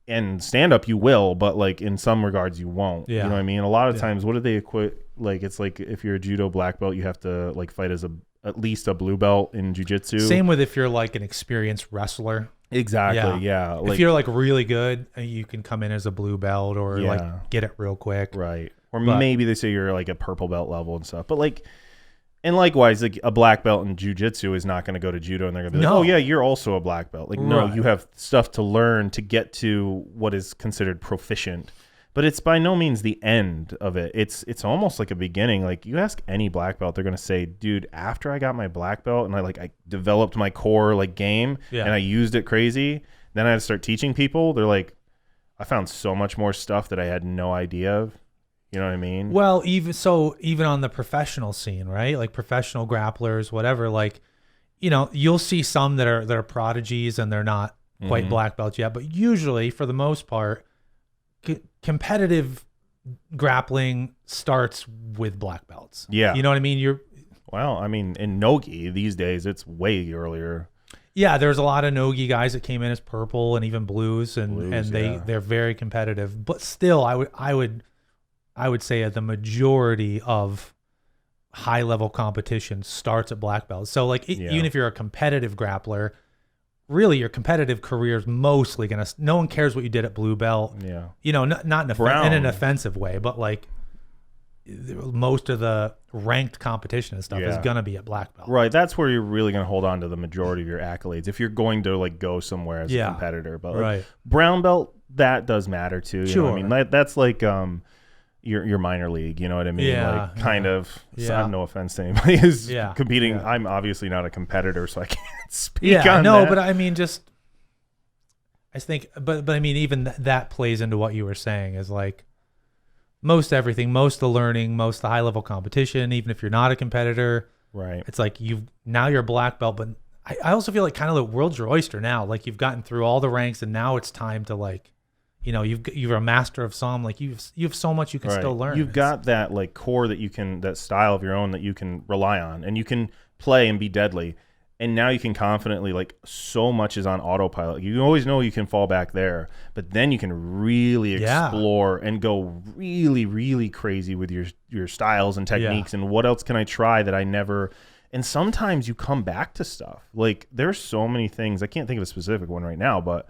and stand-up, you will, but, like, in some regards, you won't. Yeah. You know what I mean? A lot of times, what do they equate? Like, it's like, if you're a judo black belt, you have to, like, fight as at least a blue belt in jiu-jitsu. Same with if you're, like, an experienced wrestler. Exactly, yeah. Like, if you're, like, really good, you can come in as a blue belt or, like, get it real quick. Right. Or maybe they say you're, like, a purple belt level and stuff. But, like... And likewise, like a black belt in jiu-jitsu is not going to go to judo and they're going to be like, oh, yeah, you're also a black belt. Like, no, you have stuff to learn to get to what is considered proficient. But it's by no means the end of it. It's almost like a beginning. Like, you ask any black belt, they're going to say, dude, after I got my black belt and I developed my core like game and I used it crazy, then I had to start teaching people. They're like, I found so much more stuff that I had no idea of. You know what I mean? Well, even on the professional scene, right? Like professional grapplers, whatever, like, you'll see some that are prodigies and they're not quite black belts yet, but usually for the most part, competitive grappling starts with black belts. Yeah. You know what I mean? Well, I mean, in Nogi these days, it's way earlier. Yeah, there's a lot of Nogi guys that came in as purple and even blues and they're very competitive, but still I would say the majority of high level competition starts at black belt. So like even if you're a competitive grappler, really your competitive career is mostly no one cares what you did at blue belt. Yeah. Not in an offensive way, but like most of the ranked competition and stuff is going to be at black belt. Right. That's where you're really going to hold on to the majority of your accolades if you're going to like go somewhere as a competitor. But like, brown belt, that does matter too. You know what I mean? That's like, your minor league, you know what I mean? Yeah, like kind of. So I have no offense to anybody who's competing. Yeah. I'm obviously not a competitor, so I can't speak on that. But I mean, I think, but I mean, even that plays into what you were saying is like most everything, most of the learning, most of the high level competition, even if you're not a competitor, right? It's like now you're a black belt, but I also feel like kind of the world's your oyster now. Like you've gotten through all the ranks, and now it's time to like. You're a master of some, like you have so much you can still learn. You've got that like core that style of your own that you can rely on, and you can play and be deadly. And now you can confidently, like, so much is on autopilot. You always know you can fall back there, but then you can really explore and go really, really crazy with your styles and techniques and what else can I try that I never. And sometimes you come back to stuff. Like, there's so many things. I can't think of a specific one right now, but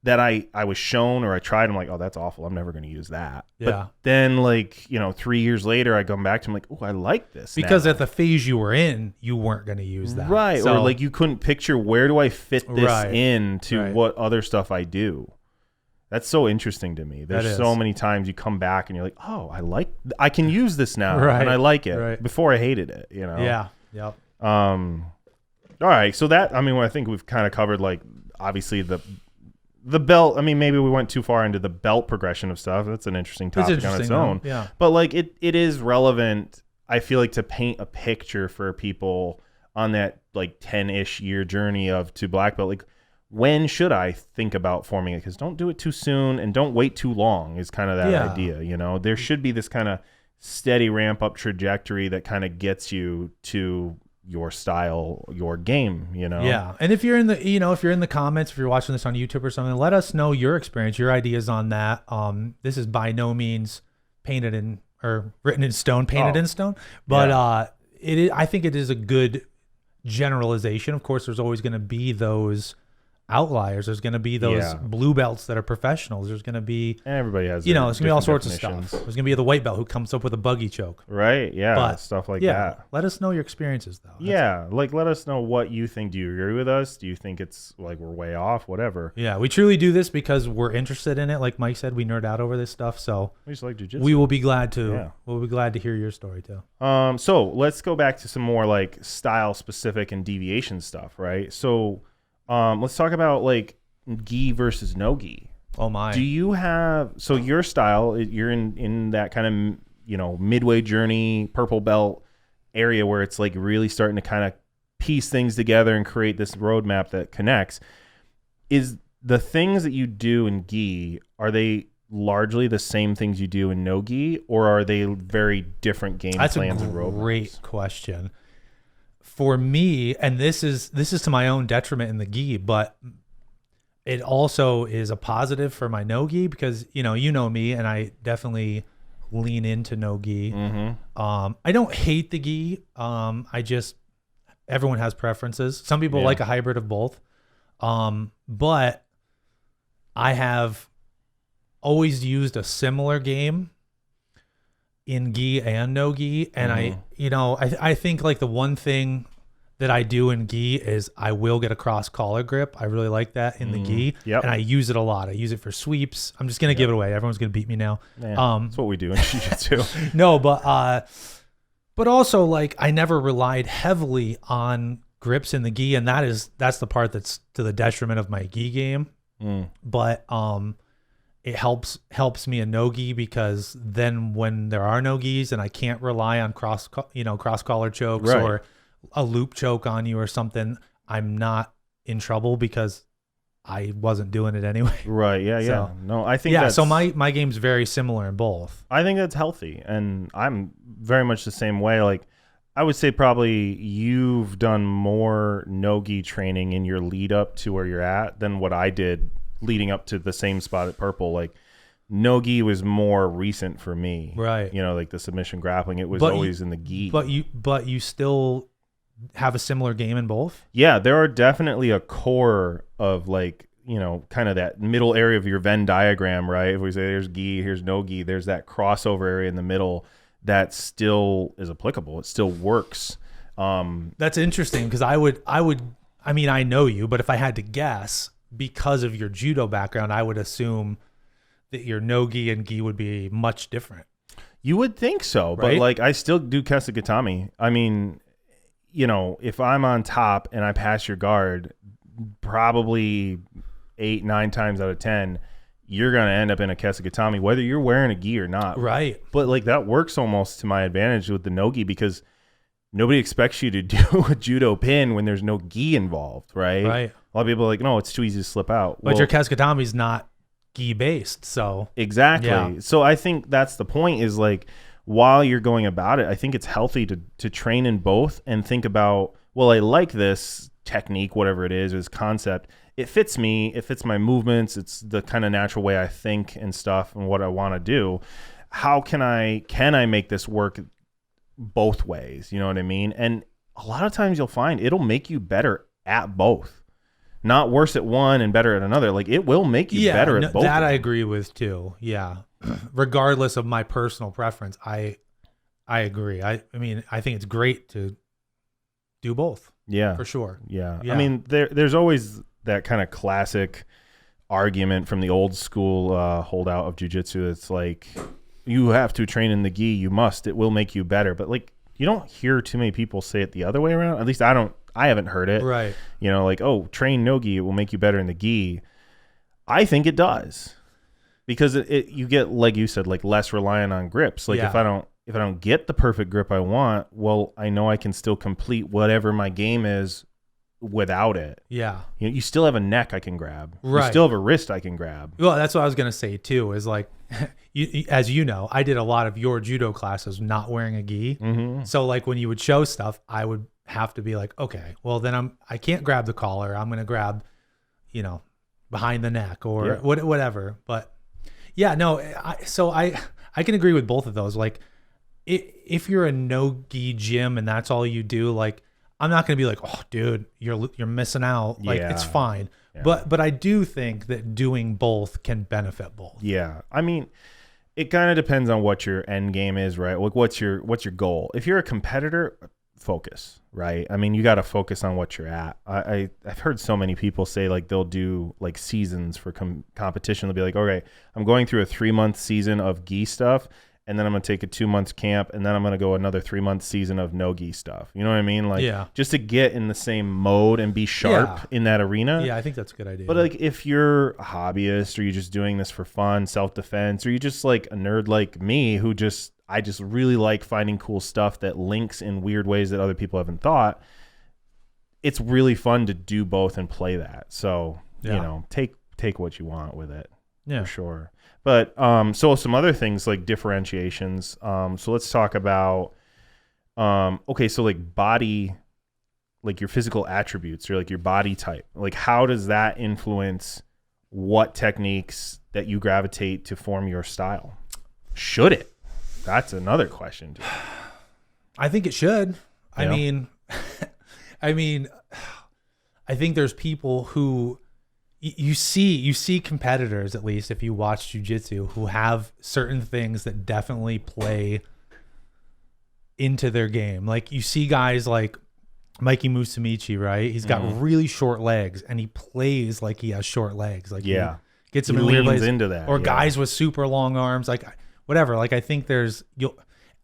that I was shown or I tried. I'm like, oh, that's awful. I'm never going to use that. Yeah. But then, like, 3 years later, I come back to, I'm like, oh, I like this because now. At the phase you were in, you weren't going to use that. Right. So, or like you couldn't picture where do I fit this into what other stuff I do. That's so interesting to me. There's so many times you come back and you're like, oh, I can use this now. And I like it. Right. Before I hated it, Yeah. Yep. All right. So that, I mean, I think we've kind of covered, like, obviously the belt. I mean, maybe we went too far into the belt progression of stuff. That's an interesting topic on its own. Yeah. But like it is relevant, I feel like, to paint a picture for people on that like 10-ish year journey to black belt. Like, when should I think about forming it? Because don't do it too soon and don't wait too long is kind of that idea. There should be this kind of steady ramp up trajectory that kind of gets you to your style, your game, Yeah. And if you're in the, if you're in the comments, if you're watching this on YouTube or something, let us know your experience, your ideas on that. This is by no means written in stone, in stone, but I think it is a good generalization. Of course, there's always going to be those outliers. There's going to be those Yeah. blue belts that are professionals. There's going to be, Everybody has, you know, it's going to be all different sorts of definitions. stuff. There's going to be the white belt who comes up with a buggy choke. Right. Yeah. But, Stuff like yeah, that. let us know your experiences, though. Yeah. Like, let us know what you think. Do you agree with us? Do you think it's like we're way off? Whatever. Yeah, we truly do this because we're interested in it. Like Mike said, we nerd out over this stuff. So We just like jiu-jitsu. we will be glad to. Yeah. We'll be glad to hear your story too. So let's go back to some more like style specific and deviation stuff, right? So let's talk about like gi versus no gi. Oh my! Do you have, so your style, you're in that kind of, you know, midway journey, purple belt area where it's like really starting to kind of piece things together and create this roadmap that connects. Is the things that you do in gi, are they largely the same things you do in no gi, or are they very different game That's plans a and roadmaps? great question. For me, and this is to my own detriment in the gi, but it also is a positive for my no gi because you know me, and I definitely lean into no gi. Mm-hmm. I don't hate the gi. I just, everyone has preferences. Some people like a hybrid of both. But I have always used a similar game in gi and no gi, and I think like the one thing that I do in gi is I will get a cross collar grip. I really like that in the gi, Yep. and I use it a lot. I use it for sweeps. I'm just gonna give it away. Everyone's gonna beat me now. Yeah, that's what we do in jiu-jitsu. No, but also like I never relied heavily on grips in the gi, and that's the part that's to the detriment of my gi game. But it helps me in no gi because then when there are no gis and I can't rely on cross collar chokes Right. or a loop choke on you or something, I'm not in trouble because I wasn't doing it anyway. Right. Yeah. Yeah. So, No, I think so my game's very similar in both. I think that's healthy, and I'm very much the same way. Like, I would say probably you've done more no-gi training in your lead up to where you're at than what I did leading up to the same spot at purple. Like, no-gi was more recent for me. Right. You know, like the submission grappling, it was But always in the gi. But you still have a similar game in both? Yeah, there are definitely a core of like, you know, kind of that middle area of your Venn diagram, right? If we say there's gi, here's no gi, there's that crossover area in the middle that still is applicable. It still works. That's interesting because I mean, I know you, but if I had to guess, because of your judo background, I would assume that your no gi and gi would be much different. You would think so, but Right? like I still do kesagatami. I mean, you know, if I'm on top and I pass your guard, probably 8-9 times out of 10, you're going to end up in a kesagatami, whether you're wearing a gi or not. Right. But like that works almost to my advantage with the no-gi because nobody expects you to do a judo pin when there's no gi involved, right? Right. A lot of people are like, no, it's too easy to slip out. But your kesagatami's not gi based, so Exactly. Yeah. So I think that's the point is like while you're going about it, I think it's healthy to train in both and think about, well, I like this technique, whatever it is, this concept. It fits me. It fits my movements. It's the kind of natural way I think and stuff and what I want to do. How can I make this work both ways? You know what I mean? And a lot of times you'll find it'll make you better at both. Not worse at one and better at another. Like it will make you better at both. That I agree with too. Yeah. Regardless of my personal preference, I agree. I mean, I think it's great to do both. Yeah. For sure. Yeah. Yeah. I mean, there's always that kind of classic argument from the old school holdout of jiu-jitsu. It's like, you have to train in the gi. You must. It will make you better. But like, you don't hear too many people say it the other way around. At least I haven't heard it. Right. You know, like, oh, train no gi. It will make you better in the gi. I think it does. Because you get, like you said, like less reliant on grips. Like if I don't get the perfect grip I want, well, I know I can still complete whatever my game is without it. Yeah. You know, you still have a neck I can grab. Right. You still have a wrist I can grab. Well, that's what I was going to say too, is like, as you know, I did a lot of your judo classes not wearing a gi. Mm-hmm. So like when you would show stuff, I would have to be like, okay, well then I can't grab the collar. I'm going to grab, behind the neck or whatever. But yeah, no, I can agree with both of those. Like if you're a no gi gym and that's all you do, like, I'm not going to be like, oh dude, you're missing out. Like it's fine. Yeah. But I do think that doing both can benefit both. Yeah. I mean, it kind of depends on what your end game is, right? Like what's your goal? If you're a competitor, focus, right? I mean, you got to focus on what you're at. I've heard so many people say like they'll do like seasons for competition. They'll be like, okay, I'm going through a 3-month season of gi stuff, and then I'm going to take a 2-month camp, and then I'm going to go another 3-month season of no gi stuff. You know what I mean? Like, just to get in the same mode and be sharp in that arena. Yeah, I think that's a good idea. But like, if you're a hobbyist, or you're just doing this for fun, self-defense, or you're just like a nerd like me who I just really like finding cool stuff that links in weird ways that other people haven't thought, it's really fun to do both and play that. So, you know, take what you want with it. Yeah, for sure. But so some other things like differentiations. So let's talk about okay, so like body, like your physical attributes or like your body type. Like how does that influence what techniques that you gravitate to form your style? Should it? That's another question too. I think it should. I mean, I think there's people who you see competitors, at least if you watch jiu-jitsu, who have certain things that definitely play into their game. Like you see guys like Mikey Musumeci, right? He's got really short legs and he plays like he has short legs. Like he gets him in weird ways into that. Or guys with super long arms, like whatever. Like I think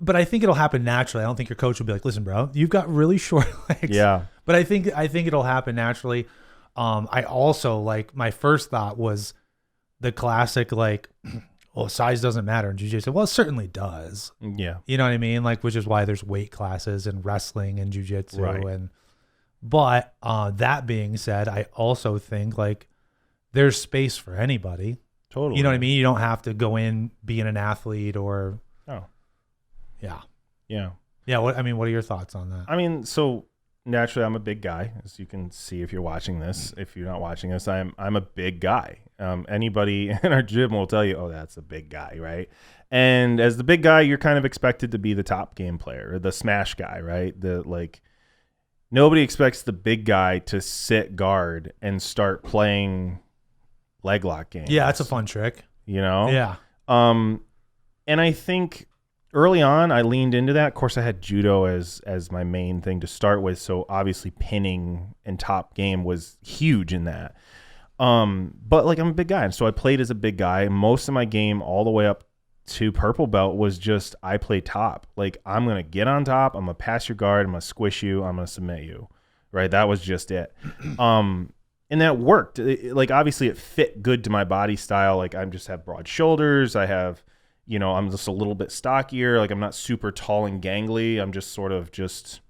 but I think it'll happen naturally. I don't think your coach will be like, "Listen, bro, you've got really short legs." Yeah. But I think it'll happen naturally. I also like my first thought was the classic like, well, size doesn't matter in jiu-jitsu. Well, it certainly does. Yeah. You know what I mean? Like, which is why there's weight classes in wrestling and jiu-jitsu. Right. But that being said, I also think like there's space for anybody. Totally. You know what I mean? You don't have to go in being an athlete or. Oh. Yeah. Yeah. Yeah. What are your thoughts on that? I mean, so naturally, I'm a big guy, as you can see if you're watching this. If you're not watching this, I'm a big guy. Anybody in our gym will tell you, "Oh, that's a big guy," right? And as the big guy, you're kind of expected to be the top game player, or the smash guy, right? Nobody expects the big guy to sit guard and start playing leg lock games. Yeah, that's a fun trick. You know? Yeah. And I think early on, I leaned into that. Of course, I had judo as my main thing to start with, so obviously pinning and top game was huge in that. But like I'm a big guy, and so I played as a big guy. Most of my game, all the way up to purple belt, was just I play top. Like I'm gonna get on top, I'm gonna pass your guard, I'm gonna squish you, I'm gonna submit you. Right? That was just it. And that worked. Like obviously, it fit good to my body style. Like I just have broad shoulders. I have. I'm just a little bit stockier. Like I'm not super tall and gangly. I'm just sort of just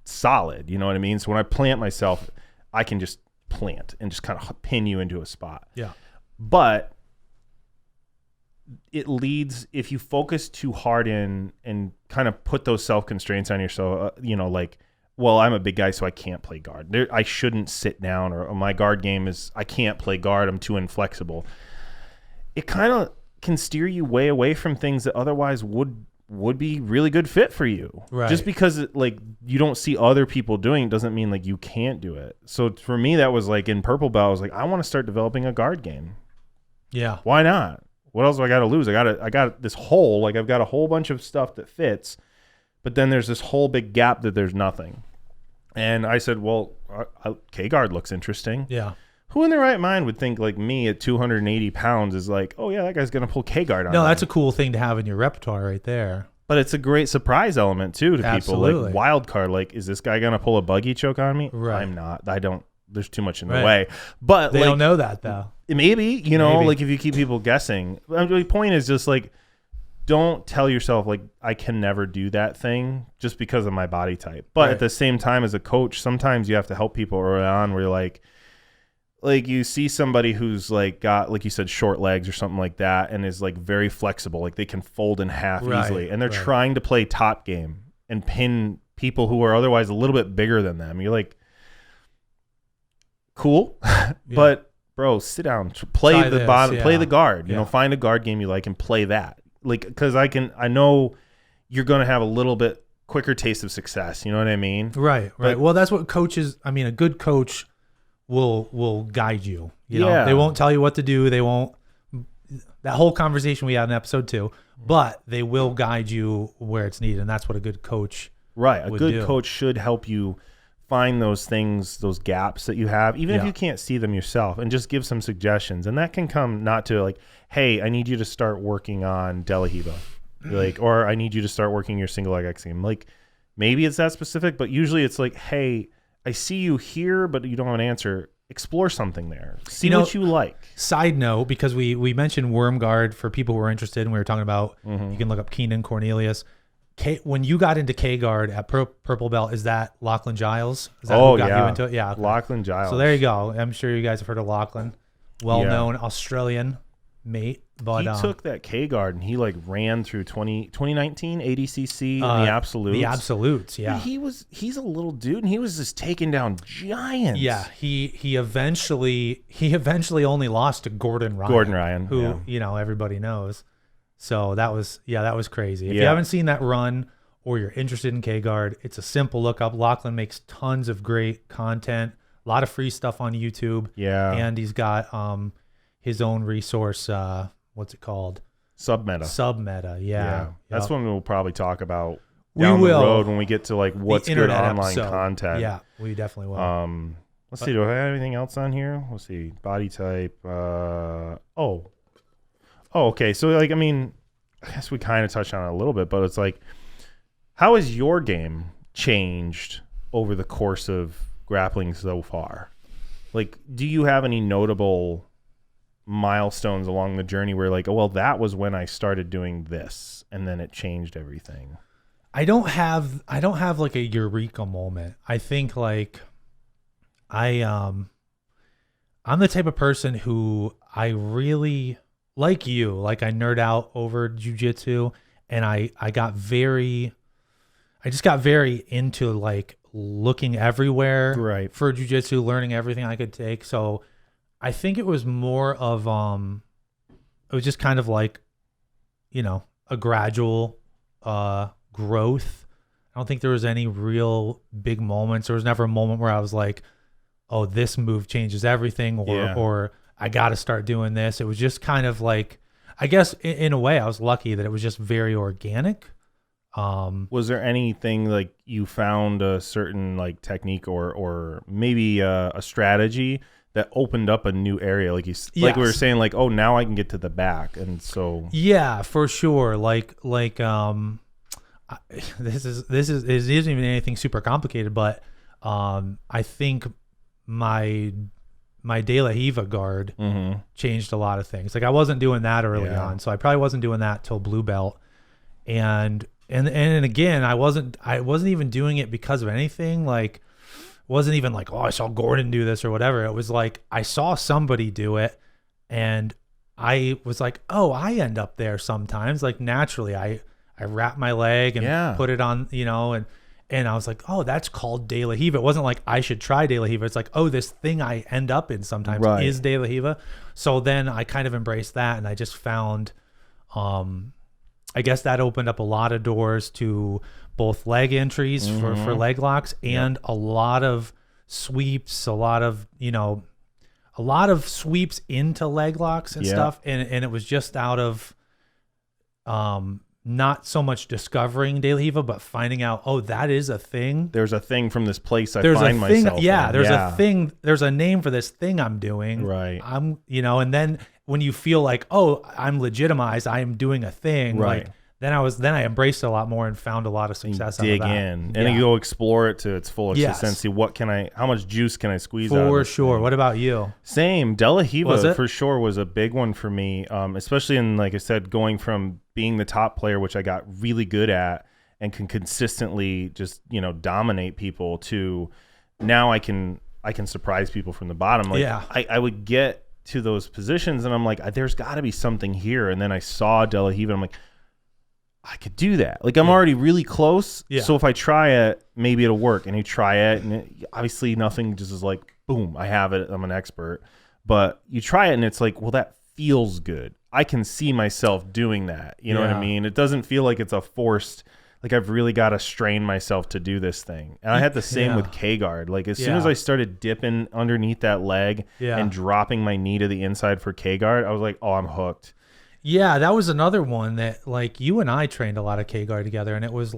solid. You know what I mean? So when I plant myself, I can just plant and just kind of pin you into a spot. Yeah. But it leads, if you focus too hard in and kind of put those self-constraints on yourself, like, well, I'm a big guy, so I can't play guard. I shouldn't sit down, or my guard game is, I can't play guard. I'm too inflexible. It kind of can steer you way away from things that otherwise would be really good fit for you. Right. Just because you don't see other people doing it doesn't mean like you can't do it. So for me, that was like in purple belt, I was like, I want to start developing a guard game. Yeah. Why not? What else do I got to lose? I got this hole. Like I've got a whole bunch of stuff that fits, but then there's this whole big gap that there's nothing. And I said, well, K-guard looks interesting. Yeah. Who in their right mind would think like me at 280 pounds is like, oh yeah, that guy's going to pull K-guard on No, me. that's a cool thing to have in your repertoire right there. But it's a great surprise element too to Absolutely. people. Like wild card, like, is this guy going to pull a buggy choke on me? Right. I'm not. There's too much in the way. But they don't know that though. Maybe, like if you keep people guessing. The point is just like, don't tell yourself like I can never do that thing just because of my body type. But at the same time, as a coach, sometimes you have to help people early on where you're like you see somebody who's like got, like you said, short legs or something like that, and is like very flexible, like they can fold in half easily, and they're trying to play top game and pin people who are otherwise a little bit bigger than them. You're like, cool, but bro, sit down, play the bottom, play the guard. You know, find a guard game you like and play that. Like, because I know you're going to have a little bit quicker taste of success. You know what I mean? Right. Well, that's what coaches. I mean, a good coach will guide you. You know, they won't tell you what to do. They won't. That whole conversation we had in episode 2, but they will guide you where it's needed, and that's what a good coach. Right, a good coach should help you find those things, those gaps that you have, even if you can't see them yourself, and just give some suggestions. And that can come not to like, hey, I need you to start working on De La Riva, like, or I need you to start working your single leg extreme. Like, maybe it's that specific, but usually it's like, hey, I see you here, but you don't have an answer. Explore something there. See what you like. Side note, because we mentioned worm guard for people who are interested, and we were talking about, you can look up Keenan, Cornelius. When you got into K guard at purple belt, is that Lachlan Giles? Is that who got you into it? Yeah, okay. Lachlan Giles. So there you go. I'm sure you guys have heard of Lachlan, well-known Australian mate. But he took that K guard and he like ran through 2019 ADCC in the absolutes. The absolutes, yeah. He's a little dude and he was just taking down giants. Yeah, he eventually only lost to Gordon Ryan, who you know everybody knows. So that was crazy. If you haven't seen that run or you're interested in K guard, it's a simple look up. Lachlan makes tons of great content, a lot of free stuff on YouTube. Yeah, and he's got his own resource. What's it called? Submeta. Yeah. That's one we'll probably talk about down the road when we get to like what's good online content. Yeah, we definitely will. Let's see. Do I have anything else on here? Let's see. Body type. Okay. So like, I mean, I guess we kind of touched on it a little bit, but it's like, how has your game changed over the course of grappling so far? Like, do you have any notable milestones along the journey where like, oh, well, that was when I started doing this and then it changed everything? I don't have like a eureka moment. I think like I'm the type of person who I really like you, like I nerd out over jiu-jitsu, and I just got very into like looking everywhere for jiu-jitsu, learning everything I could take. So I think it was more of it was just kind of like, you know, a gradual growth. I don't think there was any real big moments. There was never a moment where I was like, oh, this move changes everything, or I got to start doing this. It was just kind of like, I guess in a way I was lucky that it was just very organic. Was there anything like you found a certain like technique or maybe a strategy that opened up a new area? Like like we were saying, like, oh, now I can get to the back. And so, yeah, for sure. Like, this isn't even anything super complicated, but, I think my De La Riva guard changed a lot of things. Like I wasn't doing that early on, so I probably wasn't doing that till blue belt. And again, I wasn't even doing it because of anything. Like, wasn't even like, oh, I saw Gordon do this or whatever. It was like I saw somebody do it, and I was like, oh, I end up there sometimes. Like naturally, I wrap my leg and put it on, you know, and I was like, oh, that's called De La Riva. It wasn't like I should try De La Riva. It's like, oh, this thing I end up in sometimes is De La Riva. So then I kind of embraced that, and I just found, I guess that opened up a lot of doors to both leg entries for leg locks and a lot of sweeps, a lot of sweeps into leg locks and stuff. And it was just out of, not so much discovering De La Riva, but finding out, oh, that is a thing. There's a thing from this place I find myself. Yeah, there's a thing. There's a name for this thing I'm doing. Right. And then when you feel like, oh, I'm legitimized, I am doing a thing. Right. Like then I embraced it a lot more and found a lot of success. Dig in, and then you go explore it to its full extent. And see how much juice can I squeeze out of for this sure. thing. What about you? Same. De La Riva for sure was a big one for me, especially in, like I said, going from being the top player, which I got really good at and can consistently just, you know, dominate people, to now I can surprise people from the bottom. Like I would get to those positions and I'm like, there's got to be something here. And then I saw De La Riva and I'm like, I could do that. Like I'm already really close. Yeah. So if I try it, maybe it'll work. And you try it, and obviously nothing just is like, boom, I have it. I'm an expert. But you try it and it's like, well, that feels good. I can see myself doing that. You know what I mean? It doesn't feel like it's a forced like I've really got to strain myself to do this thing. And I had the same with K-guard. Like as soon as I started dipping underneath that leg and dropping my knee to the inside for K-guard, I was like, oh, I'm hooked. Yeah, that was another one that like you and I trained a lot of K-guard together, and it was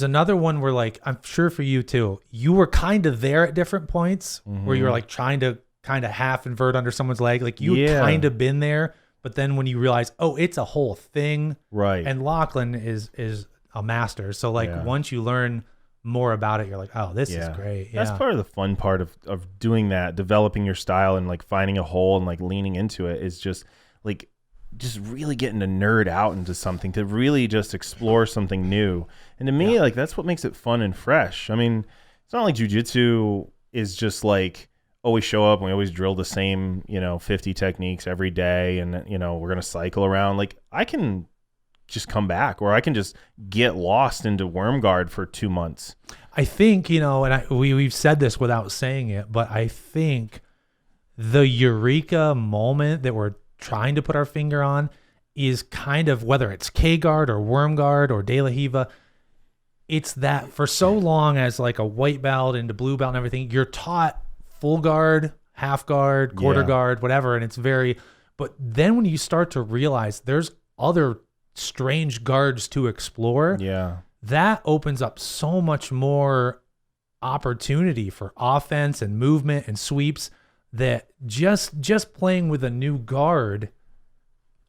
another one where like, I'm sure for you too, you were kind of there at different points where you were like trying to kind of half invert under someone's leg. Like you kind of been there. But then when you realize, oh, it's a whole thing. Right. And Lachlan is a master. So like once you learn more about it, you're like, oh, this is great. Yeah. That's part of the fun part of doing that, developing your style and like finding a hole and like leaning into it is just like just really getting to nerd out into something, to really just explore something new. And to me, like that's what makes it fun and fresh. I mean, it's not like jiu-jitsu is just like, oh, we show up and we always drill the same, 50 techniques every day. And, we're going to cycle around. Like I can just come back, or I can just get lost into worm guard for 2 months. I think, and we've said this without saying it, but I think the eureka moment that we're trying to put our finger on is kind of, whether it's K-guard or worm guard or De La Hiva, it's that for so long as like a white belt into blue belt and everything, you're taught full guard, half guard, quarter guard, whatever. And it's but then when you start to realize there's other strange guards to explore, that opens up so much more opportunity for offense and movement and sweeps, that just playing with a new guard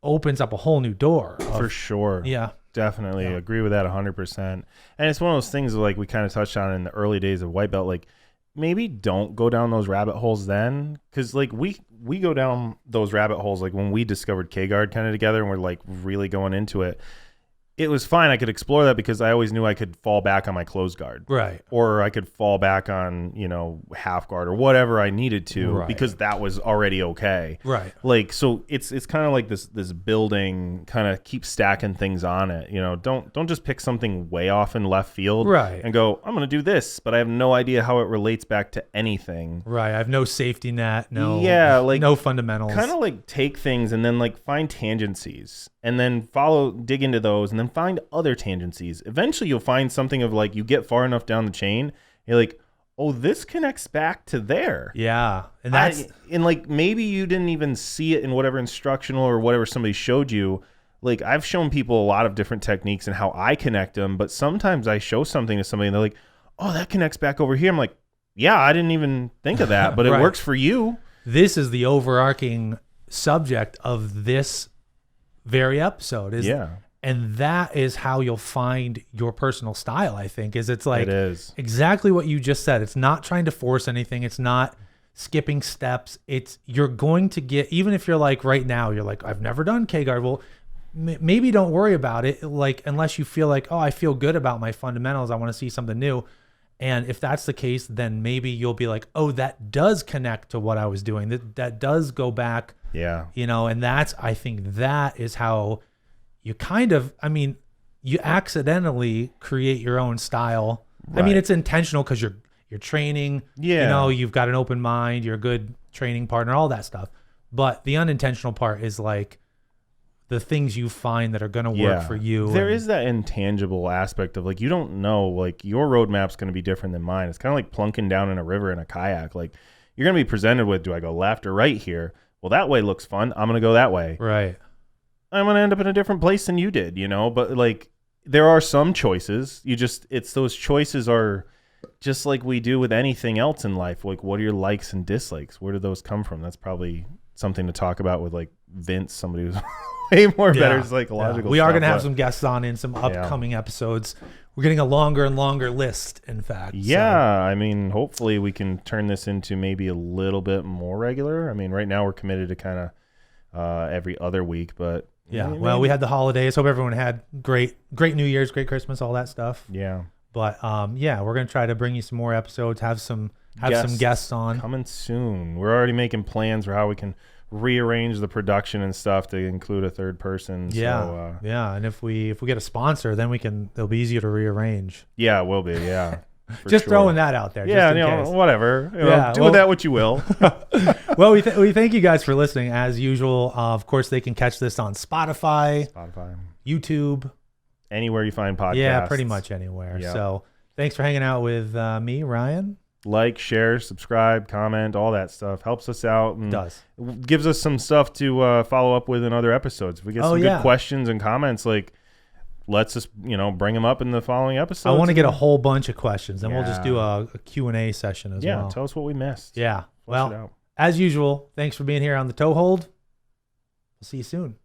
opens up a whole new door. For sure. Yeah. Definitely agree with that 100%. And it's one of those things like we kind of touched on in the early days of white belt, like maybe don't go down those rabbit holes then, because like we go down those rabbit holes like when we discovered K-guard kind of together and we're like really going into it. It was fine. I could explore that because I always knew I could fall back on my closed guard. Right. Or I could fall back on, half guard or whatever I needed to because that was already okay. Right. Like, so it's kind of like this building, kind of keep stacking things on it. Don't just pick something way off in left field and go, I'm going to do this, but I have no idea how it relates back to anything. Right. I have no safety net. No fundamentals. Kind of like take things and then like find tangencies. And then dig into those, and then find other tangencies. Eventually, you'll find something of like, you get far enough down the chain, you're like, oh, this connects back to there. Yeah. And like maybe you didn't even see it in whatever instructional or whatever somebody showed you. Like I've shown people a lot of different techniques and how I connect them, but sometimes I show something to somebody and they're like, oh, that connects back over here. I'm like, yeah, I didn't even think of that, but it works for you. This is the overarching subject of this very episode and that is how you'll find your personal style. I think it's like it is exactly what you just said. It's not trying to force anything. It's not skipping steps. You're going to get, even if you're like right now you're like, I've never done K-guard. Well, maybe don't worry about it, like unless you feel like, oh, I feel good about my fundamentals, I want to see something new. And if that's the case, then maybe you'll be like, oh, that does connect to what I was doing. That does go back. Yeah. And I think that is how you you accidentally create your own style. Right. I mean, it's intentional because you're training. Yeah. You've got an open mind. You're a good training partner, all that stuff. But the unintentional part is like the things you find that are going to work for you. There is that intangible aspect of like, you don't know, like your roadmap's going to be different than mine. It's kind of like plunking down in a river in a kayak. Like you're going to be presented with, do I go left or right here? Well, that way looks fun. I'm going to go that way. Right. I'm going to end up in a different place than you did, but like there are some choices. It's those choices are just like we do with anything else in life. Like what are your likes and dislikes? Where do those come from? That's probably something to talk about with like Vince, somebody who's way more better psychological. We are going to have some guests on in some upcoming episodes. We're getting a longer and longer list, in fact. Yeah, so. I mean, hopefully we can turn this into maybe a little bit more regular. I mean, right now we're committed to kind of every other week, but yeah. Well, we had the holidays. Hope everyone had great New Year's, great Christmas, all that stuff. Yeah. But we're going to try to bring you some more episodes. Have some guests on coming soon. We're already making plans for how we can rearrange the production and stuff to include a third person. Yeah. And if we get a sponsor, then it'll be easier to rearrange. Yeah, it will be. Yeah. Just throwing that out there. Yeah, whatever. Do with that what you will. Well, we thank you guys for listening as usual. Of course, they can catch this on Spotify, YouTube, anywhere you find podcasts. Yeah, pretty much anywhere. Yep. So thanks for hanging out with me, Ryan. Like, share, subscribe, comment, all that stuff helps us out and gives us some stuff to follow up with in other episodes. If we get some good questions and comments, like, let's just bring them up in the following episodes. I want to get a whole bunch of questions, and we'll just do a Q&A session as well. Yeah, tell us what we missed. Yeah. Well, as usual, thanks for being here on the Toe Hold. We'll see you soon.